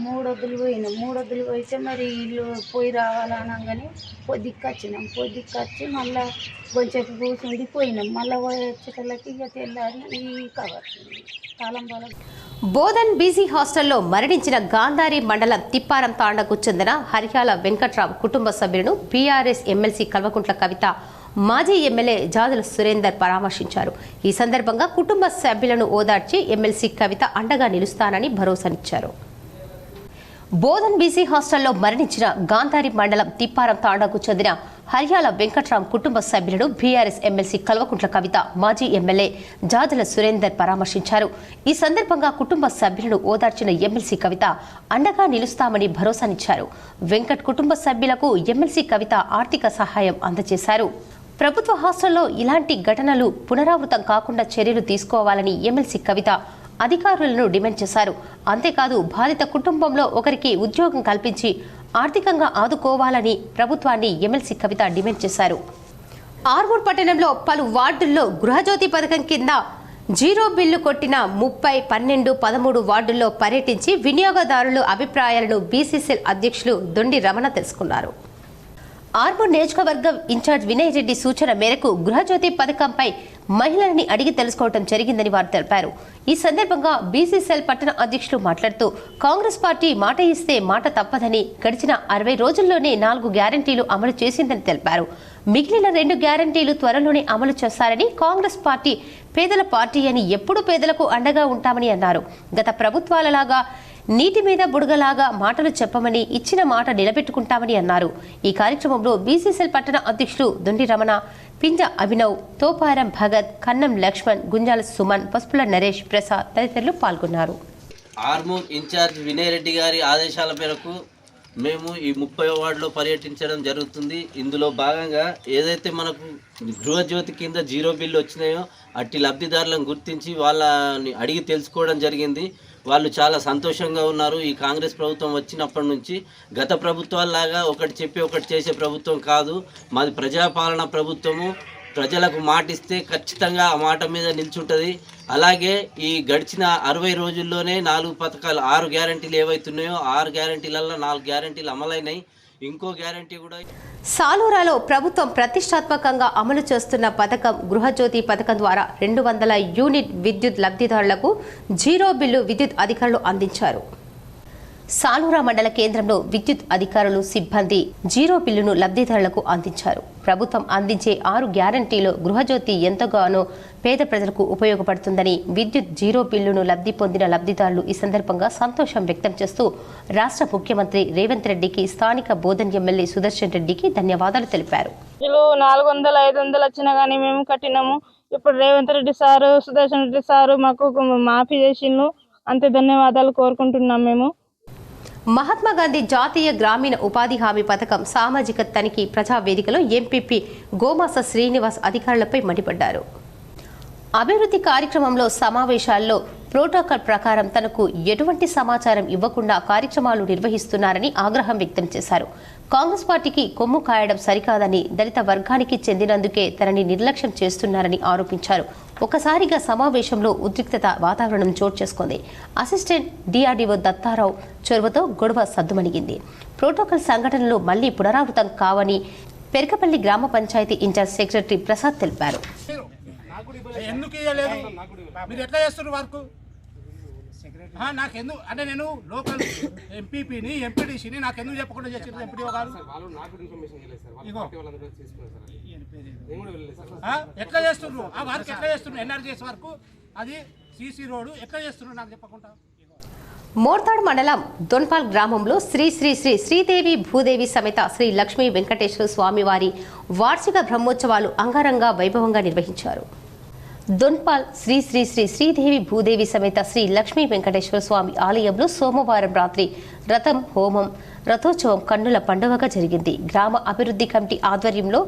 3 వద్దులు పోయినాం. 3 వద్దులు పోయితే మరి ఇల్లు పోయి రావాలనగానే పొద్దుకొచ్చినాం. పొద్దుకొచ్చి మళ్ళీ కొంచెం కూర్చుండి పోయినాం. మళ్ళీ వచ్చేటల్లకి ఇక తెల్లారి ఈ కవర్ తాళం బలం. బోధన్ బీసీ హాస్టల్లో మరణించిన గాంధారి మండలం తిప్పారం తాండకు చెందిన హరియాల వెంకట్రావు కుటుంబ సభ్యులను బీఆర్ఎస్ ఎమ్మెల్సీ కల్వకుంట్ల కవిత, మాజీ ఎమ్మెల్యే జాజుల సురేందర్ పరామర్శించారు. ఈ సందర్భంగా కుటుంబ సభ్యులను ఓదార్చి ఎమ్మెల్సీ కవిత అండగా నిలుస్తానని భరోసానిచ్చారు. బోధన్ బీసీ హాస్టల్లో మరణించిన గాంధారి మండలం తిప్పారం తాండాకు చెందిన హరియాల వెంకట్రామ్ కుటుంబ సభ్యులను బీఆర్ఎస్ ఎమ్మెల్సీ కల్వకుంట్ల కవిత, మాజీ ఎమ్మెల్యే జాజుల సురేందర్ పరామర్శించారు. ఈ సందర్భంగా కుటుంబ సభ్యులను ఓదార్చిన ఎమ్మెల్సీ కవిత అండగా నిలుస్తామని భరోసానిచ్చారు. వెంకట్ కుటుంబ సభ్యులకు ఎమ్మెల్సీ కవిత ఆర్థిక సహాయం అందజేశారు. ప్రభుత్వ హాస్టల్లో ఇలాంటి ఘటనలు పునరావృతం కాకుండా చర్యలు తీసుకోవాలని ఎమ్మెల్సీ కవిత అధికారులను డిమాండ్ చేశారు. అంతేకాదు బాధిత కుటుంబంలో ఒకరికి ఉద్యోగం కల్పించి ఆర్థికంగా ఆదుకోవాలని ప్రభుత్వాన్ని ఎమ్మెల్సీ కవిత డిమాండ్ చేశారు. ఆర్మూర్ పట్టణంలో పలు వార్డుల్లో గృహజ్యోతి పథకం కింద జీరో బిల్లు కొట్టిన 30, 12, 13 వార్డుల్లో పర్యటించి వినియోగదారుల అభిప్రాయాలను బీసీసీఎల్ అధ్యక్షులు దొండి రమణ తెలుసుకున్నారు. ఆర్మూర్ నియోజకవర్గం ఇన్ఛార్జ్ వినయ్ రెడ్డి సూచన మేరకు గృహజ్యోతి పథకంపై మహిళలని అడిగి తెలుసుకోవడం జరిగిందని వారు తెలిపారు. ఈ సందర్భంగా బీసీసీఎల్ పట్టణ అధ్యక్షులు మాట్లాడుతూ కాంగ్రెస్ పార్టీ మాట ఇస్తే మాట తప్పదని, గడిచిన 60 రోజుల్లోనే 4 గ్యారంటీలు అమలు చేసిందని తెలిపారు. మిగిలిన 2 గ్యారంటీలు త్వరలోనే అమలు చేస్తారని, కాంగ్రెస్ పార్టీ పేదల పార్టీ అని ఎప్పుడూ పేదలకు అండగా ఉంటామని అన్నారు. గత ప్రభుత్వాలలాగా నీటి మీద బుడగలాగా మాటలు చెప్పమని, ఇచ్చిన మాట నిలబెట్టుకుంటామని అన్నారు. ఈ కార్యక్రమంలో బీసీసీఎల్ పట్టణ అధ్యక్షులు దొండి రమణ, పింజ అభినవ్, తోపారం భగత్, కన్నం లక్ష్మణ్, గుంజాల సుమన్, పసుపుల నరేష్, ప్రసాద్ తదితరులు పాల్గొన్నారు. ఆర్మూర్ ఇన్ఛార్జ్ వినయ్ రెడ్డి గారి ఆదేశాల మేరకు మేము ఈ 30వ వార్డులో పర్యటించడం జరుగుతుంది. ఇందులో భాగంగా ఏదైతే మనకు గృహజ్యోతి కింద జీరో బిల్లు వచ్చినాయో అట్టి లబ్ధిదారులను గుర్తించి వాళ్ళని అడిగి తెలుసుకోవడం జరిగింది. వాళ్ళు చాలా సంతోషంగా ఉన్నారు. ఈ కాంగ్రెస్ ప్రభుత్వం వచ్చినప్పటి నుంచి గత ప్రభుత్వాల్లాగా ఒకటి చెప్పి ఒకటి చేసే ప్రభుత్వం కాదు, మాది ప్రజాపాలన ప్రభుత్వము. ప్రజలకు మాటిస్తే ఖచ్చితంగా ఆ మాట మీద నిల్చుంటుంది. అలాగే ఈ గడిచిన 60 రోజుల్లోనే 4 పథకాలు, 6 గ్యారంటీలు ఏవైతున్నాయో 6 గ్యారంటీలలో 4 గ్యారంటీలు అమలైనాయి. ఇంకో గ్యారంటీ కూడా సాలూరాలో ప్రభుత్వం ప్రతిష్టాత్మకంగా అమలు చేస్తున్న పథకం గృహజ్యోతి పథకం ద్వారా 200 యూనిట్ విద్యుత్ లబ్ధిదారులకు జీరో బిల్లు విద్యుత్ అధికారులు అందించారు. సాలూరా మండల కేంద్రంలో విద్యుత్ అధికారులు సిబ్బంది జీరో బిల్లును లబ్ధిదారులకు అందించారు. ప్రభుత్వం అందించే 6 గ్యారంటీలో గృహజ్యోతి ఎంతగానో పేద ప్రజలకు ఉపయోగపడుతుందని విద్యుత్ జీరో బిల్లును లబ్ధి పొందిన లబ్ధిదారులు ఈ సందర్భంగా సంతోషం వ్యక్తం చేస్తూ రాష్ట్ర ముఖ్యమంత్రి రేవంత్ రెడ్డికి, స్థానిక బోధన్ ఎమ్మెల్యే సుదర్శన్ రెడ్డికి ధన్యవాదాలు తెలిపారు. 400, 500 వచ్చినా కానీ మేము కట్టినాము. ఇప్పుడు రేవంత్ రెడ్డి సారు, సుదర్శన్ రెడ్డి సారు మాకు మాఫీ చేసిండ్రు. అంతే ధన్యవాదాలు కోరుకుంటున్నాం. మేము మహాత్మా గాంధీ జాతీయ గ్రామీణ ఉపాధి హామీ పథకం సామాజిక తనిఖీ ప్రజా వేదికలో ఎంపీపీ గోమాస శ్రీనివాస్ అధికారులపై మండిపడ్డారు. అభివృద్ధి కార్యక్రమంలో సమావేశాల్లో ప్రోటోకాల్ ప్రకారం తనకు ఎటువంటి సమాచారం ఇవ్వకుండా కార్యక్రమాలు నిర్వహిస్తున్నారని ఆగ్రహం వ్యక్తం చేశారు. కాంగ్రెస్ పార్టీకి కొమ్ము కాయడం సరికాదని, దళిత వర్గానికి చెందినందుకే తనని నిర్లక్ష్యం చేస్తున్నారని ఆరోపించారు. ఒకసారిగా సమావేశంలో ఉద్రిక్తత వాతావరణం చోటు చేసుకుంది. అసిస్టెంట్ డిఆర్డీఓ దత్తారావు చొరవతో గొడవ సద్దుమణిగింది. ప్రోటోకాల్ సంఘటనలు మళ్లీ పునరావృతం కావని పెరకపల్లి గ్రామ పంచాయతీ ఇన్ఛార్జ్ సెక్రటరీ ప్రసాద్ తెలిపారు. ఎందుకు ఇవ్వలేదు? మీరు ఎట్లా చేస్తున్నారు వర్క్? నాకెందుకు అంటే నేను లోకల్ ఎంపీపీని, ఎంపీడీసీని నాకెందుకు చెప్పకుండా చేసిన ఎంపీడీఓ గారు ఎట్లా చేస్తున్నారు? ఆ వర్క్ ఎట్లా చేస్తున్నారు? ఎన్ఆర్జీఎస్ వర్క్, అది సీసీ రోడ్డు ఎట్లా చేస్తున్నారు నాకు చెప్పకుండా? మోర్తాడ్ మండలం దొన్పాల్ గ్రామంలో శ్రీ శ్రీ శ్రీ శ్రీదేవి భూదేవి సమేత శ్రీ లక్ష్మీ వెంకటేశ్వర స్వామివారి వార్షిక బ్రహ్మోత్సవాలు అంగరంగ వైభవంగా నిర్వహించారు. దొన్పాల్ శ్రీ శ్రీ శ్రీ శ్రీదేవి భూదేవి సమేత శ్రీ లక్ష్మీ వెంకటేశ్వర స్వామి ఆలయంలో సోమవారం రాత్రి రథం, హోమం, రథోత్సవం కన్నుల పండుగగా జరిగింది. గ్రామ అభివృద్ధి కమిటీ ఆధ్వర్యంలో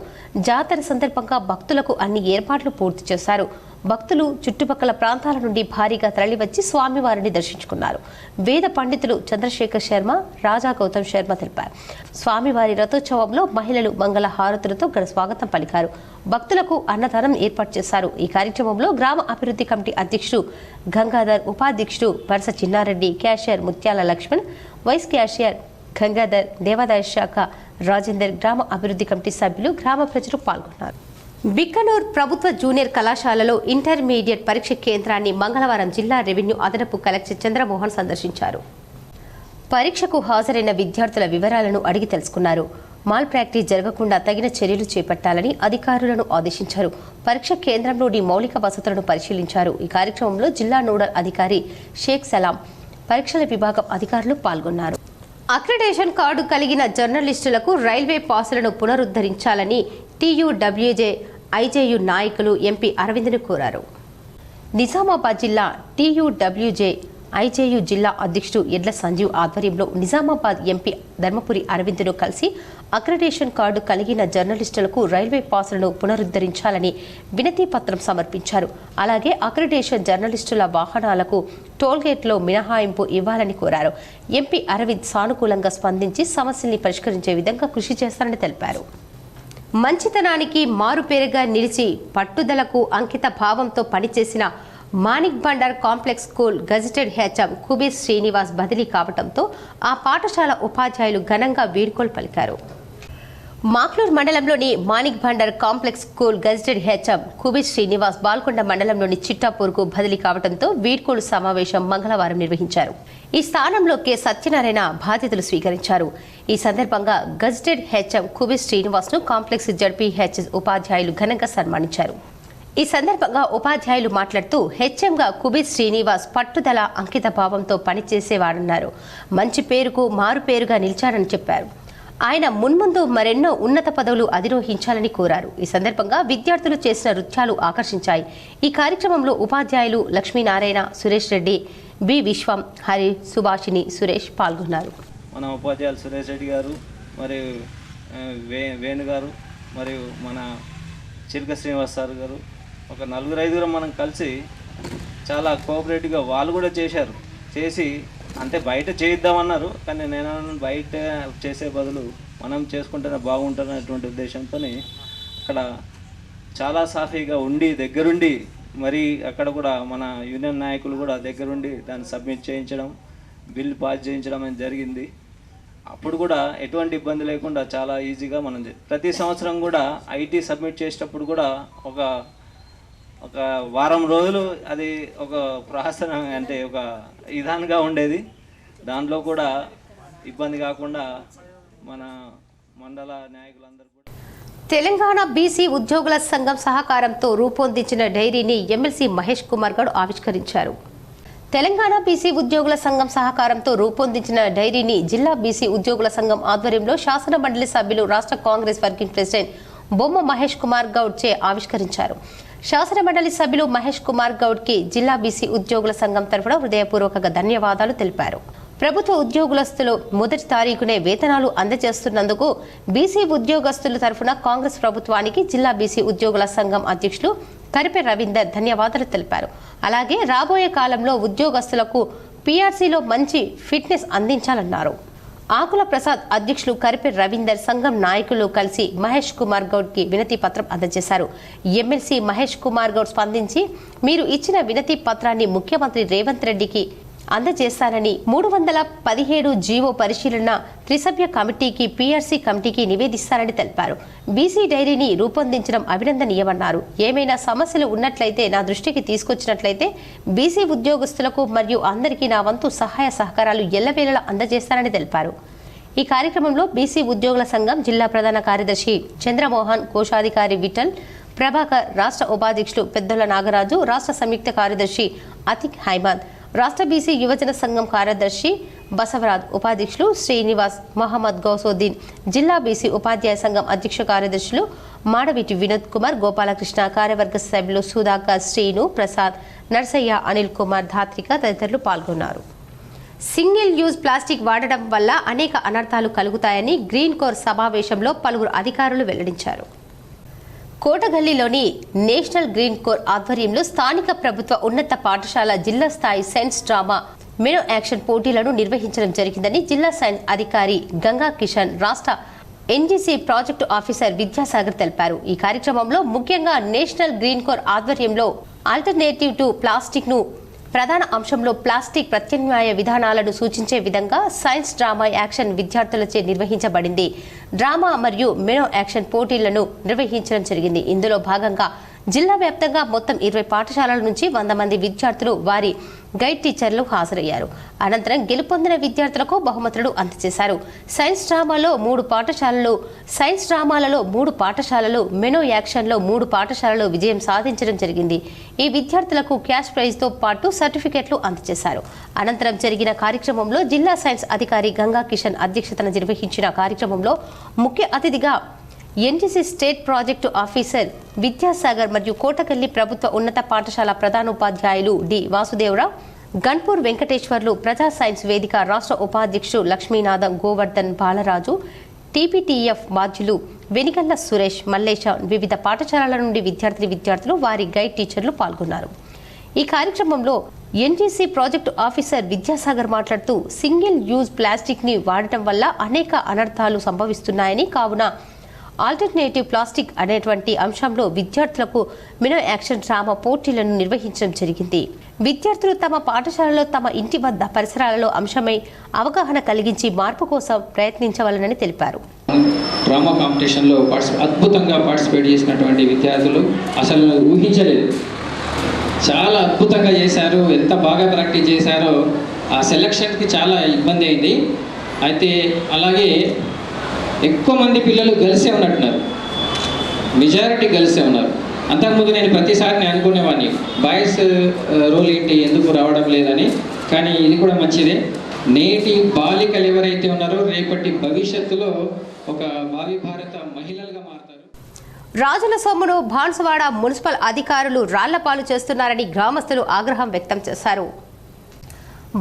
జాతర సందర్భంగా భక్తులకు అన్ని ఏర్పాట్లు పూర్తి చేశారు. భక్తులు చుట్టుపక్కల ప్రాంతాల నుండి భారీగా తరలివచ్చి స్వామివారిని దర్శించుకున్నారు. వేద పండితులు చంద్రశేఖర్ శర్మ, రాజా గౌతమ్ శర్మ తెలిపారు. స్వామివారి రథోత్సవంలో మహిళలు మంగళ హారతులతో ఘన స్వాగతం పలికారు. భక్తులకు అన్నదానం ఏర్పాటు చేశారు. ఈ కార్యక్రమంలో గ్రామ అభివృద్ధి కమిటీ అధ్యక్షుడు గంగాధర్, ఉపాధ్యక్షుడు వరస చిన్నారెడ్డి, క్యాషియర్ ముత్యాల లక్ష్మణ్, వైస్ క్యాషియర్ గంగాధర్, దేవాదాయ శాఖ రాజేందర్, గ్రామ అభివృద్ధి కమిటీ సభ్యులు, గ్రామ ప్రజలు పాల్గొన్నారు. బిక్కనూర్ ప్రభుత్వ జూనియర్ కళాశాలలో ఇంటర్మీడియట్ పరీక్ష కేంద్రాన్ని మంగళవారం జిల్లా రెవెన్యూ అదనపు కలెక్టర్ చంద్రమోహన్ సందర్శించారు. పరీక్షకు హాజరైన విద్యార్థుల వివరాలను అడిగి తెలుసుకున్నారు. మాల్ ప్రాక్టీస్ జరగకుండా తగిన చర్యలు చేపట్టాలని అధికారులను ఆదేశించారు. పరీక్ష కేంద్రంలోని మౌలిక వసతులను పరిశీలించారు. ఈ కార్యక్రమంలో జిల్లా నోడల్ అధికారి షేక్ సలాం, పరీక్షల విభాగం అధికారులు పాల్గొన్నారు. అక్రిడేషన్ కార్డు కలిగిన జర్నలిస్టులకు రైల్వే పాసులను పునరుద్ధరించాలని TUWJ IJU నాయకులు ఎంపీ అరవింద్ను కోరారు. నిజామాబాద్ జిల్లా TUWJ IJU జిల్లా అధ్యక్షుడు ఎడ్ల సంజీవ్ ఆధ్వర్యంలో నిజామాబాద్ ఎంపీ ధర్మపురి అరవింద్ను కలిసి అక్రిడేషన్ కార్డు కలిగిన జర్నలిస్టులకు రైల్వే పాసులను పునరుద్ధరించాలని వినతి పత్రం సమర్పించారు. అలాగే అక్రిడేషన్ జర్నలిస్టుల వాహనాలకు టోల్గేట్లో మినహాయింపు ఇవ్వాలని కోరారు. ఎంపీ అరవింద్ సానుకూలంగా స్పందించి సమస్యల్ని పరిష్కరించే విధంగా కృషి చేస్తారని తెలిపారు. మంచితనానికి మారుపేరుగా నిలిచి పట్టుదలకు అంకిత భావంతో పనిచేసిన Manik Bandar complex school gazetted HM Kubeer Srinivas బదిలీ కావడంతో ఆ పాఠశాల ఉపాధ్యాయులు ఘనంగా వీడ్కోలు పలికారు. మాక్లూర్ మండలంలోని Manik Bandar complex school gazetted HM Kubeer Srinivas Balkonda మండలంలోని చిట్టాపూర్కు బదిలీ కావడంతో వీడ్కోలు సమావేశం మంగళవారం నిర్వహించారు. ఈ స్థానంలో కె సత్యనారాయణ బాధ్యతలు స్వీకరించారు. ఈ సందర్భంగా గజెటెడ్ హెచ్ఎం కుబీర్ శ్రీనివాస్ ను కాంప్లెక్స్ జడ్పీహెచ్ఎస్ ఉపాధ్యాయులు ఘనంగా సన్మానించారు. ఈ సందర్భంగా ఉపాధ్యాయులు మాట్లాడుతూ హెచ్ఎంగా కుబీర్ శ్రీనివాస్ పట్టుదల, అంకిత భావంతో పనిచేసేవాడన్నారు. మంచి పేరుకు మారు పేరుగా నిలిచారని చెప్పారు. ఆయన మున్ముందు మరెన్నో ఉన్నత పదవులు అధిరోహించాలని కోరారు. ఈ సందర్భంగా విద్యార్థులు చేసిన నృత్యాలు ఆకర్షించాయి. ఈ కార్యక్రమంలో ఉపాధ్యాయులు లక్ష్మీనారాయణ, సురేష్ రెడ్డి, బి విశ్వం, హరి, సుభాషిణి, సురేష్ పాల్గొన్నారు. మన ఉపాధ్యాయులు సురేష్ రెడ్డి గారు, మరియు వేణు గారు, మరియు మన చిల్క శ్రీనివాస్ సార్ గారు, ఒక 4-5 మనం కలిసి చాలా కోఆపరేటివ్గా వాళ్ళు కూడా చేసి అంటే బయట చేయిద్దామన్నారు. కానీ నేను బయట చేసే బదులు మనం చేసుకుంటేనే బాగుంటుందనేటువంటి ఉద్దేశంతో అక్కడ చాలా సాఫీగా ఉండి దగ్గరుండి, మరి అక్కడ కూడా మన యూనియన్ నాయకులు కూడా దగ్గరుండి దాన్ని సబ్మిట్ చేయించడం, బిల్ పాస్ చేయించడం అనేది జరిగింది. అప్పుడు కూడా ఎటువంటి ఇబ్బంది లేకుండా చాలా ఈజీగా మనం ప్రతి సంవత్సరం కూడా ఐటీ సబ్మిట్ చేసేటప్పుడు కూడా ఒక వారం రోజులు అది ఒక ప్రాసెస్ అంటే ఒక విధానంగా ఉండేది. దాంట్లో కూడా ఇబ్బంది కాకుండా మన మండల నాయకులందరూ కూడా తెలంగాణ బీసీ ఉద్యోగుల సంఘం సహకారంతో రూపొందించిన డైరీని ఎమ్మెల్సీ మహేష్ కుమార్ గౌడ్ ఆవిష్కరించారు. తెలంగాణ బీసీ ఉద్యోగుల సంఘం సహకారంతో రూపొందించిన డైరీని జిల్లా బీసీ ఉద్యోగుల సంఘం ఆధ్వర్యంలో శాసన మండలి సభ్యులు రాష్ట్ర కాంగ్రెస్ వర్కింగ్ ప్రెసిడెంట్ బొమ్మ మహేష్ కుమార్ గౌడ్ చే ఆవిష్కరించారు. శాసన మండలి సభ్యులు మహేష్ కుమార్ గౌడ్ కి జిల్లా బీసీ ఉద్యోగుల సంఘం తరఫున హృదయపూర్వక ధన్యవాదాలు తెలిపారు. ప్రభుత్వ ఉద్యోగులస్తులు మొదటి తారీఖునే వేతనాలు అందజేస్తున్నందుకు బీసీ ఉద్యోగస్తుల తరఫున కాంగ్రెస్ ప్రభుత్వానికి జిల్లా బీసీ ఉద్యోగుల సంఘం అధ్యక్షులు కరిపె రవీందర్ ధన్యవాదాలు తెలిపారు. అలాగే రాబోయే కాలంలో ఉద్యోగస్తులకు పీఆర్సీలో మంచి ఫిట్నెస్ అందించాలన్నారు. ఆకుల ప్రసాద్ అధ్యక్షులు కరిపె రవీందర్ సంఘం నాయకులు కలిసి మహేష్ కుమార్ గౌడ్ కి వినతి పత్రం అందజేశారు. ఎమ్మెల్సీ మహేష్ కుమార్ గౌడ్ స్పందించి మీరు ఇచ్చిన వినతి పత్రాన్ని ముఖ్యమంత్రి రేవంత్ రెడ్డికి అందజేస్తానని 317 జీవో పరిశీలన త్రిసభ్య కమిటీకి పీఆర్సీ కమిటీకి నివేదిస్తారని తెలిపారు. బీసీ డైరీని రూపొందించడం అభినందనీయమన్నారు. ఏమైనా సమస్యలు ఉన్నట్లయితే నా దృష్టికి తీసుకొచ్చినట్లయితే బీసీ ఉద్యోగస్తులకు మరియు అందరికీ నా వంతు సహాయ సహకారాలు ఎల్లవేళలా అందజేస్తారని తెలిపారు. ఈ కార్యక్రమంలో బీసీ ఉద్యోగుల సంఘం జిల్లా ప్రధాన కార్యదర్శి చంద్రమోహన్, కోశాధికారి విఠల్, ప్రభాకర్, రాష్ట్ర ఉపాధ్యక్షులు పెద్దల నాగరాజు, రాష్ట్ర సంయుక్త కార్యదర్శి అతిక్ హైమాద్, రాష్ట్ర బీసీ యువజన సంఘం కార్యదర్శి బసవరాజ్, ఉపాధ్యక్షులు శ్రీనివాస్, మహమ్మద్ గౌసోద్దీన్, జిల్లా బీసీ ఉపాధ్యాయ సంఘం అధ్యక్ష కార్యదర్శులు మాడవీటి వినోద్ కుమార్, గోపాలకృష్ణ, కార్యవర్గ సభ్యులు సుధాకర్, శ్రీను, ప్రసాద్, నర్సయ్య, అనిల్ కుమార్, ధాత్రిక తదితరులు పాల్గొన్నారు. సింగిల్ యూజ్ ప్లాస్టిక్ వాడడం వల్ల అనేక అనర్థాలు కలుగుతాయని గ్రీన్ కోర్ సమావేశంలో పలువురు అధికారులు వెల్లడించారు. కోటగల్లీలోని నేషనల్ గ్రీన్ కోర్ ఆధ్వర్యంలో స్థానిక ప్రభుత్వ ఉన్నత పాఠశాల జిల్లా స్థాయి సైన్స్ డ్రామా మెనో యాక్షన్ పోటీలను నిర్వహించడం జరిగిందని జిల్లా సైన్స్ అధికారి గంగా కిషన్, రాష్ట్ర ఎన్జీసీ ప్రాజెక్టు ఆఫీసర్ విద్యాసాగర్ తెలిపారు. ఈ కార్యక్రమంలో ముఖ్యంగా నేషనల్ గ్రీన్ కోర్ ఆధ్వర్యంలో ఆల్టర్నేటివ్ టు ప్లాస్టిక్ ను ప్రధాన అంశంలో ప్లాస్టిక్ ప్రత్యామ్నాయ విధానాలను సూచించే విధంగా సైన్స్ డ్రామా యాక్షన్ విద్యార్థులచే నిర్వహించబడింది. డ్రామా మరియు మెనో యాక్షన్ పోటీలను నిర్వహించడం జరిగింది. ఇందులో భాగంగా జిల్లా వ్యాప్తంగా మొత్తం 20 పాఠశాలల నుంచి 100 మంది విద్యార్థులు, వారి గైడ్ టీచర్లు హాజరయ్యారు. అనంతరం గెలుపొందిన విద్యార్థులకు బహుమతులు అందజేశారు. సైన్స్ డ్రామాలలో 3 పాఠశాలలు, మెనో యాక్షన్లో 3 పాఠశాలలు విజయం సాధించడం జరిగింది. ఈ విద్యార్థులకు క్యాష్ ప్రైజ్తో పాటు సర్టిఫికెట్లు అందజేశారు. అనంతరం జరిగిన కార్యక్రమంలో జిల్లా సైన్స్ అధికారి గంగా కిషన్ అధ్యక్షతన నిర్వహించిన కార్యక్రమంలో ముఖ్య అతిథిగా NGC state project officer Vidyasagar మరియు కోటగల్లి ప్రభుత్వ ఉన్నత పాఠశాల ప్రధానోపాధ్యాయులు డి వాసుదేవరావు, గన్పూర్ వెంకటేశ్వర్లు, ప్రజా సైన్స్ వేదిక రాష్ట్ర ఉపాధ్యక్షుడు లక్ష్మీనాథం, గోవర్ధన్, బాలరాజు, టీపీటీఎఫ్ బాధ్యులు వెనిగల్ల సురేష్, మల్లేశ, వివిధ పాఠశాలల నుండి విద్యార్థులు, వారి గైడ్ టీచర్లు పాల్గొన్నారు. ఈ కార్యక్రమంలో ఎన్జీసీ ప్రాజెక్టు ఆఫీసర్ విద్యాసాగర్ మాట్లాడుతూ సింగిల్ యూజ్ ప్లాస్టిక్ ని వాడటం వల్ల అనేక అనర్థాలు సంభవిస్తున్నాయని, కావున ఆల్టర్నేటివ్ ప్లాస్టిక్ అనేటువంటి అంశంలో విద్యార్థులకు మెనో యాక్షన్ డ్రామా పోటీలను నిర్వహించడం జరిగింది. విద్యార్థులు తమ పాఠశాలలో, తమ ఇంటి వద్ద పరిసరాలలో అంశమై అవగాహన కలిగించి మార్పు కోసం ప్రయత్నించవాలని తెలిపారు. డ్రామా కాంపిటీషన్లో అద్భుతంగా పార్టిసిపేట్ చేసినటువంటి విద్యార్థులు అసలు ఊహించలేదు. చాలా అద్భుతంగా చేశారు. ఎంత బాగా ప్రాక్టీస్ చేశారో ఆ సెలక్షన్కి చాలా ఇబ్బంది అయింది. అయితే అలాగే ఎక్కువ మంది పిల్లలు గర్ల్సే ఉన్నట్టున్నారు, మెజారిటీ గర్ల్సే ఉన్నారు. అంతకుముందు నేను ప్రతిసారి నేను అనుకునేవాడిని బాయ్స్ రోల్ ఏంటి, ఎందుకు రావడం లేదని. కానీ ఇది కూడా మంచిదే. నేటి బాలికలు ఎవరైతే ఉన్నారో రేపటి భవిష్యత్తులో ఒక భావి భారత మహిళలుగా మారుతారు. రాజుల సొమ్మును బాన్సువాడ మున్సిపల్ అధికారులు రాళ్లపాలు చేస్తున్నారని గ్రామస్తులు ఆగ్రహం వ్యక్తం చేశారు.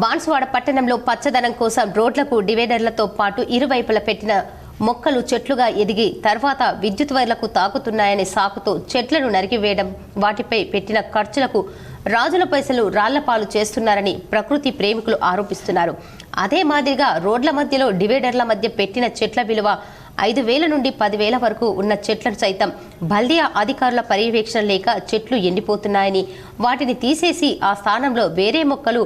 బాన్సువాడ పట్టణంలో పచ్చదనం కోసం రోడ్లకు డివైడర్లతో పాటు ఇరువైపులా పెట్టిన మొక్కలు చెట్లుగా ఎదిగి తర్వాత విద్యుత్ వైర్లకు తాకుతున్నాయనే సాకుతో చెట్లను నరికివేయడం, వాటిపై పెట్టిన ఖర్చులకు రాజుల పైసలు రాళ్లపాలు చేస్తున్నారని ప్రకృతి ప్రేమికులు ఆరోపిస్తున్నారు. అదే మాదిరిగా రోడ్ల మధ్యలో డివైడర్ల మధ్య పెట్టిన చెట్ల విలువ 5,000 నుండి 10,000 వరకు ఉన్న చెట్లను సైతం బల్దియా అధికారుల పర్యవేక్షణ లేక చెట్లు ఎండిపోతున్నాయని, వాటిని తీసేసి ఆ స్థానంలో వేరే మొక్కలు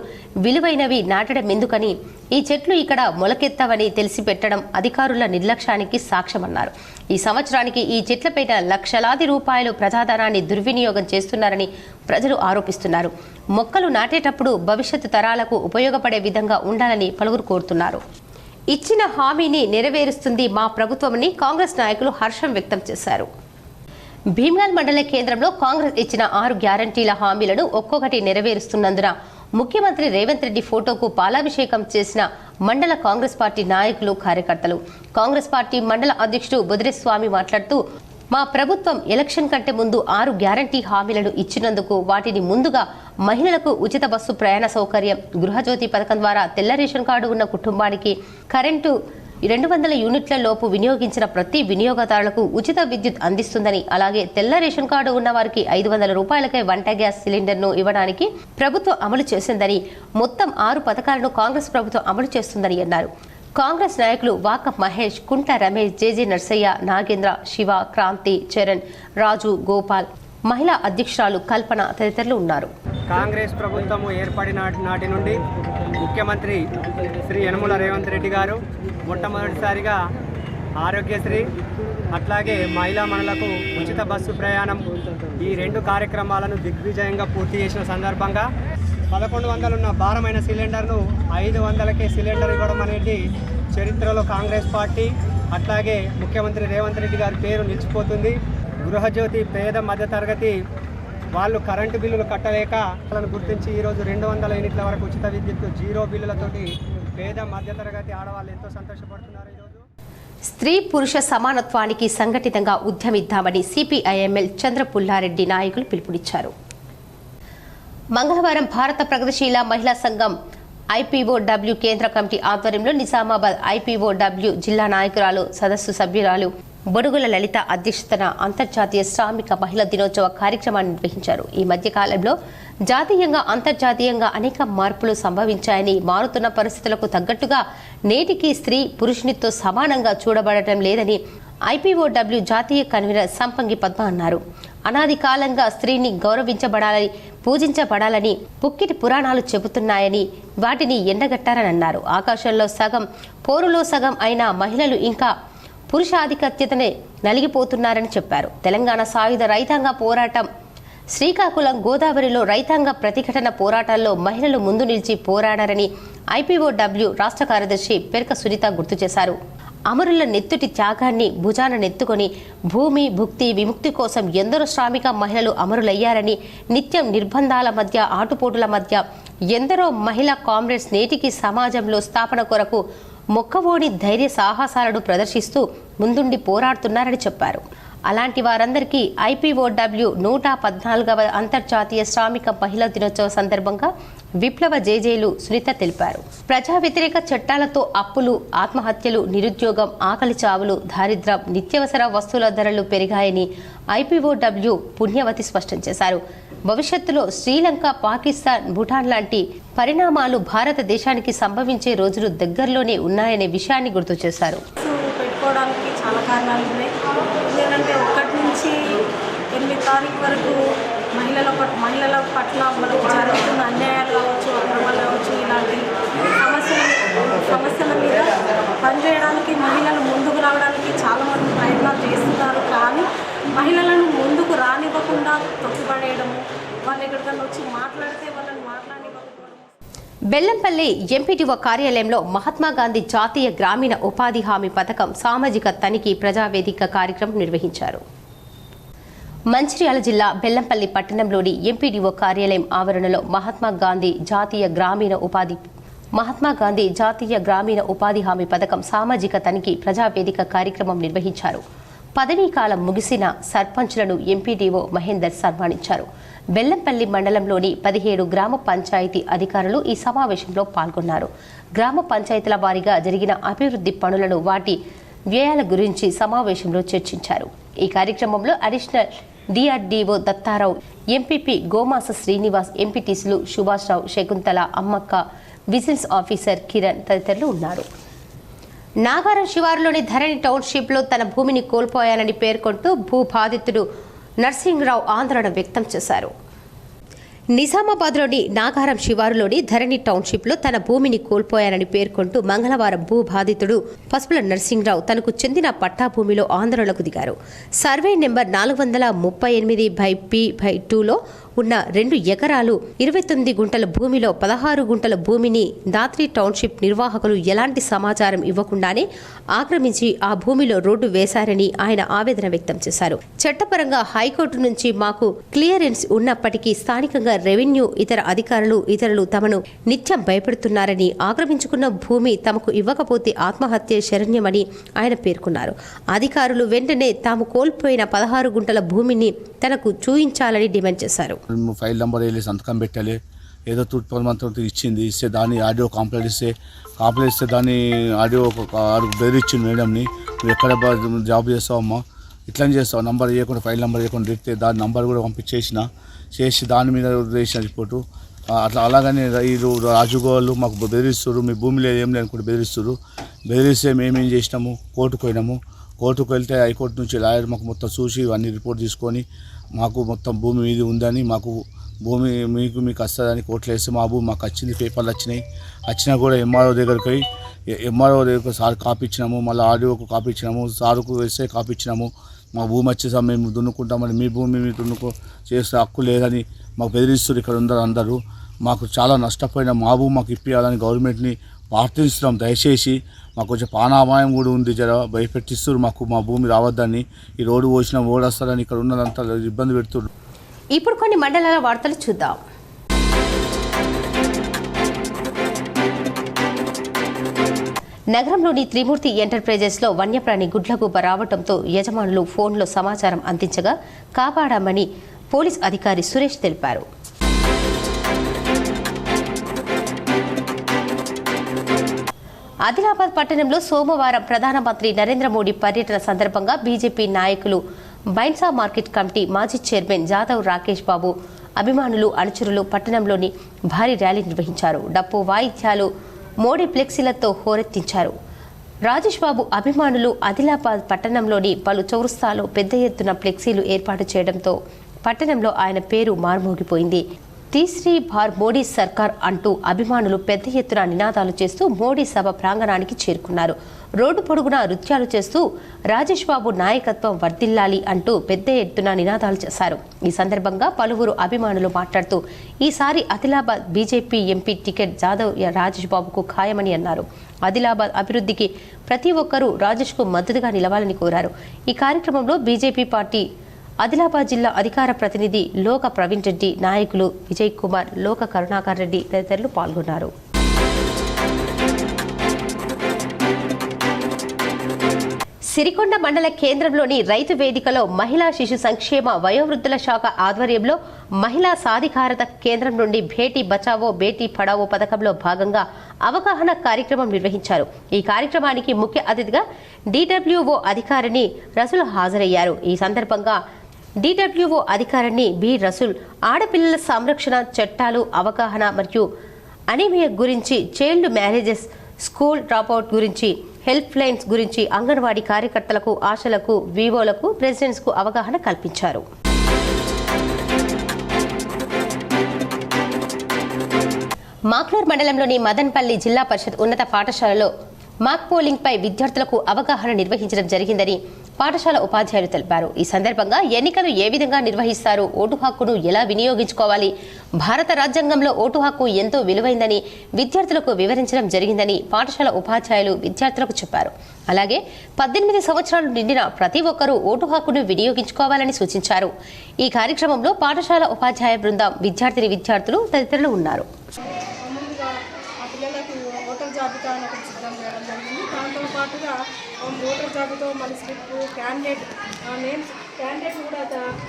విలువైనవి నాటడం ఎందుకని, ఈ చెట్లు ఇక్కడ మొలకెత్తవని తెలిసి పెట్టడం అధికారుల నిర్లక్ష్యానికి సాక్ష్యమన్నారు. ఈ సంవత్సరానికి ఈ చెట్లపైన లక్షలాది రూపాయలు ప్రజాధనాన్ని దుర్వినియోగం చేస్తున్నారని ప్రజలు ఆరోపిస్తున్నారు. మొక్కలు నాటేటప్పుడు భవిష్యత్తు తరాలకు ఉపయోగపడే విధంగా ఉండాలని పలువురు కోరుతున్నారు. ఇచ్చిన హామీని నెరవేరుస్తుంది మా ప్రభుత్వమని కాంగ్రెస్ నాయకులు హర్షం వ్యక్తం చేశారు. భీమ్గల్ మండల కేంద్రంలో కాంగ్రెస్ ఇచ్చిన 6 గ్యారంటీల హామీలను ఒక్కొక్కటి నెరవేరుస్తున్నందున ముఖ్యమంత్రి రేవంత్ రెడ్డి ఫోటోకు పాలాభిషేకం చేసిన మండల కాంగ్రెస్ పార్టీ నాయకులు, కార్యకర్తలు. కాంగ్రెస్ పార్టీ మండల అధ్యక్షుడు బుదిరేస్వామి మాట్లాడుతూ, మా ప్రభుత్వం ఎలక్షన్ కంటే ముందు 6 గ్యారంటీ హామీలను ఇచ్చినందుకు వాటిని ముందుగా మహిళలకు ఉచిత బస్సు ప్రయాణ సౌకర్యం, గృహజ్యోతి పథకం ద్వారా తెల్ల రేషన్ కార్డు ఉన్న కుటుంబానికి కరెంటు 200 యూనిట్ల లోపు వినియోగించిన ప్రతి వినియోగదారులకు ఉచిత విద్యుత్ అందిస్తుందని, అలాగే తెల్ల రేషన్ కార్డు ఉన్న వారికి 500 రూపాయలకే వంట గ్యాస్ సిలిండర్ను ఇవ్వడానికి ప్రభుత్వం అమలు చేసిందని, మొత్తం 6 పథకాలను కాంగ్రెస్ ప్రభుత్వం అమలు చేస్తుందని అన్నారు. కాంగ్రెస్ నాయకులు వాక మహేష్, కుంట రమేష్, జేజే నర్సయ్య, నాగేంద్ర, శివ, క్రాంతి, చరణ్, రాజు, గోపాల్, మహిళా అధ్యక్షురాలు కల్పన తదితరులు ఉన్నారు. కాంగ్రెస్ ప్రభుత్వం ఏర్పడిన నాటి నుండి ముఖ్యమంత్రి శ్రీ యనమల రేవంత్ రెడ్డి గారు మొట్టమొదటిసారిగా ఆరోగ్యశ్రీ, అట్లాగే మహిళా మనులకు ఉచిత బస్సు ప్రయాణం, ఈ 2 కార్యక్రమాలను దిగ్విజయంగా పూర్తి చేసిన సందర్భంగా 1100 ఉన్న భారమైన సిలిండర్ను 500కే సిలిండర్ ఇవ్వడం అనేది చరిత్రలో కాంగ్రెస్ పార్టీ అట్లాగే ముఖ్యమంత్రి రేవంత్ రెడ్డి గారి పేరు నిలిచిపోతుంది. గృహజ్యోతి పేద మధ్యతరగతి వాళ్ళు కరెంటు బిల్లులు కట్టలేక వాళ్ళను గుర్తించి ఈరోజు 200 యూనిట్ల వరకు ఉచిత విద్యుత్ 0 బిల్లులతోటి పేద మధ్యతరగతి ఆడవాళ్ళు ఎంతో సంతోషపడుతున్నారు. ఈరోజు స్త్రీ పురుష సమానత్వానికి సంఘటితంగా ఉద్యమిద్దామని సిపిఐఎంఎల్ చంద్రపుల్లారెడ్డి నాయకులు పిలుపునిచ్చారు. మంగళవారం భారత ప్రగతిశీల మహిళా సంఘం ఐపీఓడబ్ల్యూ కేంద్ర కమిటీ ఆధ్వర్యంలో నిజామాబాద్ ఐపీఓడబ్ల్యూ జిల్లా నాయకురాలు సదస్సు సభ్యురాలు బొడుగుల లలిత అధ్యక్షతన అంతర్జాతీయ శ్రామిక మహిళా దినోత్సవ కార్యక్రమాన్ని నిర్వహించారు. ఈ మధ్యకాలంలో జాతీయంగా అంతర్జాతీయంగా అనేక మార్పులు సంభవించాయని, మారుతున్న పరిస్థితులకు తగ్గట్టుగా నేటికి స్త్రీ పురుషునితో సమానంగా చూడబడటం లేదని ఐపీఓడబ్ల్యూ జాతీయ కన్వీనర్ సంపంగి పద్మ అన్నారు. అనాది కాలంగా స్త్రీని గౌరవించబడాలని, పూజించబడాలని పుక్కిటి పురాణాలు చెబుతున్నాయని, వాటిని ఎండగట్టారని అన్నారు. ఆకాశంలో సగం, పోరులో సగం అయిన మహిళలు ఇంకా పురుషాధిక్యతనే నలిగిపోతున్నారని చెప్పారు. తెలంగాణ సాయుధ రైతాంగ పోరాటం, శ్రీకాకుళం గోదావరిలో రైతాంగ ప్రతిఘటన పోరాటాల్లో మహిళలు ముందు నిలిచి పోరాడారని ఐపీఓడబ్ల్యూ రాష్ట్ర కార్యదర్శి పెరక సునీత గుర్తు చేశారు. అమరుల నెత్తుటి త్యాగాన్ని భుజాన నెత్తుకొని భూమి, భుక్తి, విముక్తి కోసం ఎందరో శ్రామిక మహిళలు అమరులయ్యారని, నిత్యం నిర్బంధాల మధ్య, ఆటుపోటుల మధ్య ఎందరో మహిళా కామ్రేడ్స్ నేటికి సమాజంలో స్థాపన కొరకు మొక్కవోని ధైర్య సాహసాలను ప్రదర్శిస్తూ ముందుండి పోరాడుతున్నారని చెప్పారు. అలాంటి వారందరికీ ఐపీఓడబ్ల్యూ 114వ అంతర్జాతీయ శ్రామిక మహిళా దినోత్సవ సందర్భంగా విప్లవ జేజేలు సునీత తెలిపారు. ప్రజా వ్యతిరేక చట్టాలతో అప్పులు, ఆత్మహత్యలు, నిరుద్యోగం, ఆకలి చావులు, దారిద్ర్యం, నిత్యావసర వస్తువుల ధరలు పెరిగాయని ఐపీఓడబ్ల్యూ పుణ్యవతి స్పష్టం చేశారు. భవిష్యత్తులో శ్రీలంక, పాకిస్తాన్, భూటాన్ లాంటి పరిణామాలు భారతదేశానికి సంభవించే రోజులు దగ్గరలోనే ఉన్నాయనే విషయాన్ని గుర్తు చేశారు. పెట్టుకోవడానికి చాలా కారణాలు ఉన్నాయి. ఎందుకంటే 1 నుంచి 8 తారీఖు వరకు మహిళల పట్ల మనకు జరుగుతున్న అన్యాయాలు కావచ్చు, అక్రమాలు కావచ్చు, ఇలాంటి సమస్యల మీద పనిచేయడానికి మహిళలు ముందుకు రావడానికి చాలామంది ప్రయత్నాలు చేస్తున్నారు. కానీ మహిళలను ముందుకు రానివ్వకుండా తొక్కిపడేయడము, వాళ్ళు ఎక్కడికన్నా వచ్చి మాట్లాడితే వాళ్ళని మాట్లాడివ్వకపోవడం. బెల్లంపల్లి ఎంపీటీఓ కార్యాలయంలో మహాత్మా గాంధీ జాతీయ గ్రామీణ ఉపాధి హామీ పథకం సామాజిక తనిఖీ ప్రజావేదిక కార్యక్రమం నిర్వహించారు. మంచిర్యాల జిల్లా బెల్లంపల్లి పట్టణంలోని ఎంపీడీఓ కార్యాలయం ఆవరణలో మహాత్మా గాంధీ జాతీయ గ్రామీణ ఉపాధి హామీ పథకం సామాజిక తనిఖీ ప్రజావేదిక కార్యక్రమం నిర్వహించారు. పదవీకాలం ముగిసిన సర్పంచ్లను ఎంపీడీఓ మహేందర్ సన్మానించారు. బెల్లంపల్లి మండలంలోని 17 గ్రామ పంచాయతీ అధికారులు ఈ సమావేశంలో పాల్గొన్నారు. గ్రామ పంచాయతీల వారీగా జరిగిన అభివృద్ధి పనులను, వాటి వ్యయాల గురించి సమావేశంలో చర్చించారు. ఈ కార్యక్రమంలో additional DRDO Dattarao, MPP Gomasa Srinivas, ఎంపీటీసీలు సుభాష్ రావు, శకుంతల, అమ్మక్క, విజిలెన్స్ ఆఫీసర్ కిరణ్ తదితరులు ఉన్నారు. నాగారం శివారులోని ధరణి టౌన్షిప్లో తన భూమిని కోల్పోయానని పేర్కొంటూ భూబాధితుడు నర్సింగ్రావు ఆందోళన వ్యక్తం చేశారు. నిజామాబాద్లోని నాగారం శివారులోని ధరణి టౌన్షిప్లో తన భూమిని కోల్పోయానని పేర్కొంటూ మంగళవారం భూబాధితుడు పసుపుల నర్సింగ్రావు తనకు చెందిన పట్టా భూమిలో ఆందోళనకు దిగారు. సర్వే నెంబర్ 438/P/2లో ఉన్న 2 ఎకరాలు 29 గుంటల భూమిలో 16 గుంటల భూమిని దాత్రి టౌన్షిప్ నిర్వాహకులు ఎలాంటి సమాచారం ఇవ్వకుండానే ఆక్రమించి ఆ భూమిలో రోడ్డు వేశారని ఆయన ఆవేదన వ్యక్తం చేశారు. చట్టపరంగా హైకోర్టు నుంచి మాకు క్లియరెన్స్ ఉన్నప్పటికీ స్థానికంగా రెవెన్యూ ఇతర అధికారులు ఇతరులు తమను నిత్యం భయపెడుతున్నారని, ఆక్రమించుకున్న భూమి తమకు ఇవ్వకపోతే ఆత్మహత్య శరణ్యమని ఆయన పేర్కొన్నారు. అధికారులు వెంటనే తాము కోల్పోయిన 16 గుంటల భూమిని తనకు చూయించాలని డిమాండ్ చేశారు. ఫైల్ నెంబర్ వెళ్ళి సంతకం పెట్టాలి, ఏదో తూర్పుమంత్రం ఇస్తే దాన్ని ఆడియో కంప్లైంట్ ఇస్తే దాన్ని ఆడియో బెదిరించింది మేడంని, నువ్వు ఎక్కడ జాబ్ చేస్తావమ్మా, ఇట్లా చేస్తావు, నంబర్ ఇవ్వకుండా ఫైల్ నెంబర్ ఇవ్వకుండా తిరిగితే దాని నంబర్ కూడా చేసి దాని మీద చేసిన రిపోర్టు. అట్లా అలాగనే వీళ్ళు రాజుగోళ్ళు మాకు బెదిరిస్తారు, మీ భూమిలో ఏం లేనుకుంటే బెదిరిస్తే మేమేం చేసినాము, కోర్టుకు వెళ్తే హైకోర్టు నుంచి లాయర్ మాకు మొత్తం చూసి అన్ని రిపోర్ట్ తీసుకొని మాకు మొత్తం భూమి మీది ఉందని, మాకు భూమి మీకు వస్తుందని కోర్టులో వేస్తే మా భూమి మాకు వచ్చింది, పేపర్లు వచ్చినా కూడా ఎంఆర్ఓ దగ్గరికి సార్ కాపీ ఇచ్చినాము, మళ్ళీ ఆర్డీఓకు కాపీ ఇచ్చినాము, సారుకు వేస్తే కాపీ ఇచ్చినాము. మా భూమి వచ్చేసా మేము దున్నుకుంటామని, మీ భూమి మీరు చేసే హక్కు లేదని మాకు బెదిరిస్తారు. ఇక్కడ ఉందరు అందరూ మాకు చాలా నష్టపోయిన మా భూమి మాకు ఇప్పించాలని గవర్నమెంట్ని ప్రార్థిస్తున్నాం. దయచేసి మాకు కొంచెం ప్రాణాపాయం కూడా ఉంది, జర భయపెట్టిస్తారు మాకు మా భూమి రావద్దని, ఈ రోడ్డు పోసిన ఓడొస్తారని ఇక్కడ ఉన్నదంతా ఇబ్బంది పెడుతున్నారు. ఇప్పుడు కొన్ని మండలాల వార్తలు చూద్దాం. నగరంలోని త్రిమూర్తి ఎంటర్ప్రైజెస్లో వన్యప్రాణి గుడ్లగూబ రావడంతో యజమానులు ఫోన్లో సమాచారం అందించగా కాపాడామని పోలీస్ అధికారి సురేష్ తెలిపారు. ఆదిలాబాద్ పట్టణంలో సోమవారం ప్రధానమంత్రి నరేంద్ర మోడీ పర్యటన సందర్భంగా బీజేపీ నాయకులు బైన్సా మార్కెట్ కమిటీ మాజీ చైర్మన్ జాదవ్ రాకేష్ బాబు అభిమానులు అనుచరులు పట్టణంలోని భారీ ర్యాలీ నిర్వహించారు. డప్పు వాయిద్యాలు మోడీ ఫ్లెక్సీలతో హోరెత్తించారు. రాజేష్ బాబు అభిమానులు ఆదిలాబాద్ పట్టణంలోని పలు చౌరస్తాలో పెద్ద ఎత్తున ఫ్లెక్సీలు ఏర్పాటు చేయడంతో పట్టణంలో ఆయన పేరు మార్మోగిపోయింది. తీస్రీ బార్ మోడీ సర్కార్ అంటూ అభిమానులు పెద్ద ఎత్తున నినాదాలు చేస్తూ మోడీ సభ ప్రాంగణానికి చేరుకున్నారు. రోడ్డు పొడుగునా నృత్యాలు చేస్తూ రాజేష్ బాబు నాయకత్వం వర్ధిల్లాలి అంటూ పెద్ద ఎత్తున నినాదాలు చేశారు. ఈ సందర్భంగా పలువురు అభిమానులు మాట్లాడుతూ ఈసారి Adilabad BJP MP ticket Jadhav Rajesh బాబుకు ఖాయమని అన్నారు. ఆదిలాబాద్ అభివృద్ధికి ప్రతి ఒక్కరూ రాజేష్కు మద్దతుగా నిలవాలని కోరారు. ఈ కార్యక్రమంలో బీజేపీ పార్టీ ఆదిలాబాద్ జిల్లా అధికార ప్రతినిధి లోక ప్రవీణ్ రెడ్డి, నాయకులు విజయ్ కుమార్, లోక కరుణాకర్ రెడ్డి తదితరులు పాల్గొన్నారు. సిరికొండ మండల కేంద్రంలోని రైతు వేదికలో మహిళా శిశు సంక్షేమ వయోవృద్ధుల శాఖ ఆధ్వర్యంలో మహిళా సాధికారత కేంద్రం నుండి బేటీ బచావో బేటీ పడావో పథకంలో భాగంగా అవగాహన కార్యక్రమం నిర్వహించారు. ఈ కార్యక్రమానికి ముఖ్య అతిథిగా DWO అధికారిని రసూల్ హాజరయ్యారు. ఈ సందర్భంగా DWO అధికారిని బి రసూల్ ఆడపిల్లల సంరక్షణ చట్టాలు అవగాహన మరియు అనీమియా గురించి, చైల్డ్ మ్యారేజెస్, స్కూల్ డ్రాప్అవుట్ గురించి, హెల్ప్ లైన్స్ గురించి అంగన్వాడీ కార్యకర్తలకు, ఆశలకు, వివోలకు, ప్రెసిడెంట్స్కు అవగాహన కల్పించారు. మాక్లూర్ మండలంలోని మదన్పల్లి జిల్లా పరిషత్ ఉన్నత పాఠశాలలో మాక్ పోలింగ్ పై విద్యార్థులకు అవగాహన నిర్వహించడం జరిగిందని పాఠశాల ఉపాధ్యాయులు తెలిపారు. ఈ సందర్భంగా ఎన్నికలు ఏ విధంగా నిర్వహిస్తారు, ఓటు హక్కును ఎలా వినియోగించుకోవాలి, భారత రాజ్యాంగంలో ఓటు హక్కు ఎంతో విలువైందని విద్యార్థులకు వివరించడం జరిగిందని పాఠశాల ఉపాధ్యాయులు విద్యార్థులకు చెప్పారు. అలాగే 18 సంవత్సరాలు నిండిన ప్రతి ఒక్కరూ ఓటు హక్కును వినియోగించుకోవాలని సూచించారు. ఈ కార్యక్రమంలో పాఠశాల ఉపాధ్యాయ బృందం, విద్యార్థులు తదితరులు ఉన్నారు. ఓటర్ జాబితా మళ్ళీ స్లిప్ క్యాండిడేట్ నేమ్స్ కూడా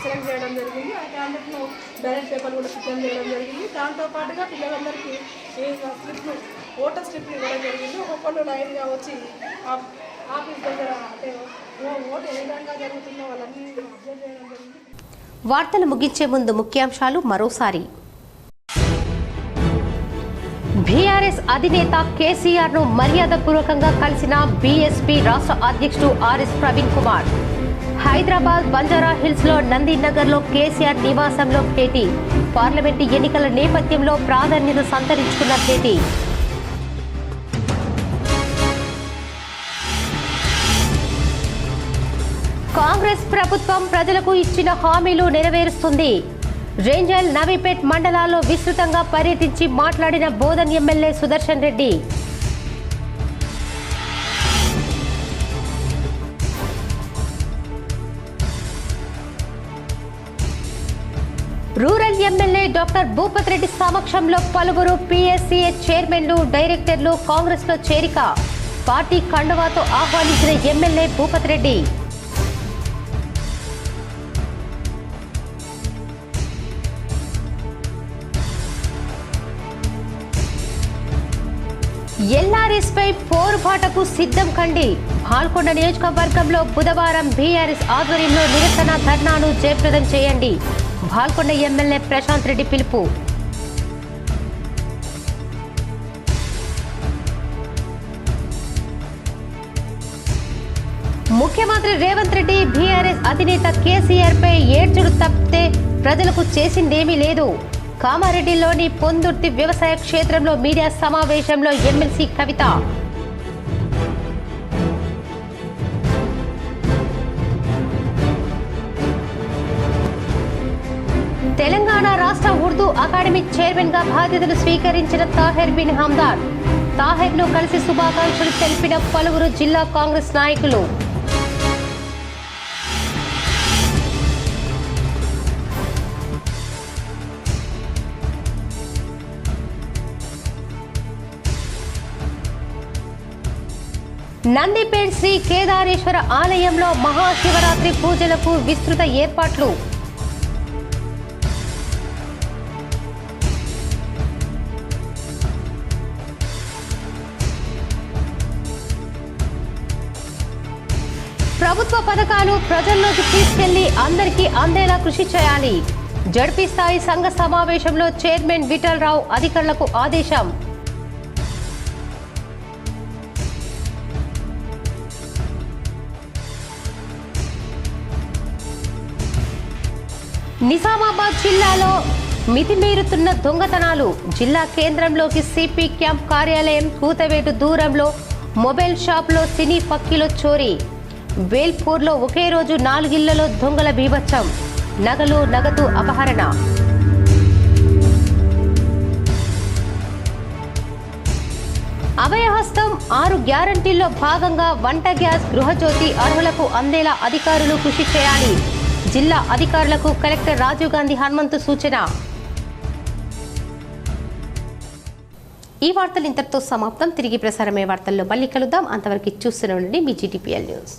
సెలెక్ట్ చేయడం జరిగింది. ఆ క్యాండిడేట్ను బ్యాలెట్ పేపర్ కూడా సిద్ధం చేయడం జరిగింది. దాంతోపాటుగా పిల్లలందరికీ స్లిప్ను ఓటర్ స్లిప్ని ఇవ్వడం జరిగింది. ఒక్కొక్కరు లైన్గా వచ్చి ఆఫీస్ దగ్గర అంటే ఓటు ఏ విధంగా జరుగుతుందో వాళ్ళన్నీ అబ్జర్వ్ చేయడం జరిగింది. వార్తలు ముగించే ముందు ముఖ్యాంశాలు మరోసారి. బీఆర్ఎస్ అధినేత కేసీఆర్ ను మర్యాదపూర్వకంగా కలిసిన బీఎస్పీ రాష్ట్ర అధ్యక్షుడు ఆర్ఎస్ ప్రవీణ్ కుమార్. హైదరాబాద్ బంజారా హిల్స్ లో నందినగర్ లో కేసీఆర్ నివాసంలో భేటీ. పార్లమెంటు ఎన్నికల నేపథ్యంలో ప్రాధాన్యత సంతరించుకున్న భేటీ. కాంగ్రెస్ ప్రభుత్వం ప్రజలకు ఇచ్చిన హామీలు నెరవేరుస్తుంది. రేంజల్ నవీపేట్ మండలాల్లో విస్తృతంగా పర్యటించి మాట్లాడిన Bodhan MLA Sudarshan Reddy. Rural MLA doctor Bhupath Reddy సమక్షంలో పలువురు పీఎస్సీఏ చైర్మన్లు, డైరెక్టర్లు కాంగ్రెస్ లో చేరిక. పార్టీ కండువాతో ఆహ్వానించిన ఎమ్మెల్యే భూపత్ రెడ్డి. ఎల్ఆర్ఎస్ పై పోరుబాటకు సిద్ధం కండి. పాల్కొండ నియోజకవర్గంలో బుధవారం బీఆర్ఎస్ ఆధ్వర్యంలో నిరసన ధర్నాను జయప్రదం చేయండి. పాల్కొండ ఎమ్మెల్యే ప్రశాంత్ రెడ్డి పిలుపు. ముఖ్యమంత్రి రేవంత్ రెడ్డి బీఆర్ఎస్ అధినేత కేసీఆర్ పై ఏడ్చుడు తప్పితే ప్రజలకు చేసిందేమీ లేదు. కామారెడ్డిలోని పొందుర్తి వ్యవసాయ క్షేత్రంలో మీడియా సమావేశంలో ఎమ్మెల్సీ కవిత. తెలంగాణ రాష్ట్ర ఉర్దూ అకాడమీ చైర్మన్ గా బాధ్యతలు స్వీకరించిన తాహెర్ బిన్ హమ్దాన్. తాహెర్ ను కలిసి శుభాకాంక్షలు తెలిపిన పలువురు జిల్లా కాంగ్రెస్ నాయకులు. నందిపేట్ శ్రీ కేదారేశ్వర ఆలయంలో మహాశివరాత్రి పూజలకు విస్తృత ఏర్పాట్లు. ప్రభుత్వ పథకాలు ప్రజల్లోకి తీసుకెళ్లి అందరికీ అందేలా కృషి చేయాలి. జడ్పీ స్థాయి సంఘ సమావేశంలో చైర్మన్ విఠల్ రావు అధికారులకు ఆదేశం. నిజామాబాద్ జిల్లాలో మితిమీరుతున్న దొంగతనాలు. జిల్లా కేంద్రంలోకి సిపి క్యాంప్ కార్యాలయం కూతవేటు దూరంలో మొబైల్ షాప్లో సినీ పక్కీలో చోరీ. వేల్పూర్లో ఒకే రోజు 4 ఇళ్లలో దొంగల బీభత్సం. నగలు నగదు అపహరణ. అభయహస్తం 6 గ్యారంటీల్లో భాగంగా వంట గ్యాస్, గృహజ్యోతి అర్హులకు అందేలా అధికారులు కృషి చేయాలి. జిల్లా అధికారులకు కలెక్టర్ రాజీవ్ గాంధీ హనుమంతు సూచన. ఈ వార్తలు ఇంతటితో సమాప్తం. తిరిగి ప్రసారమయ్యే వార్తల్లో మళ్ళీ కలుద్దాం. అంతవరకు చూస్తూనే ఉండండి మీ GTPL న్యూస్.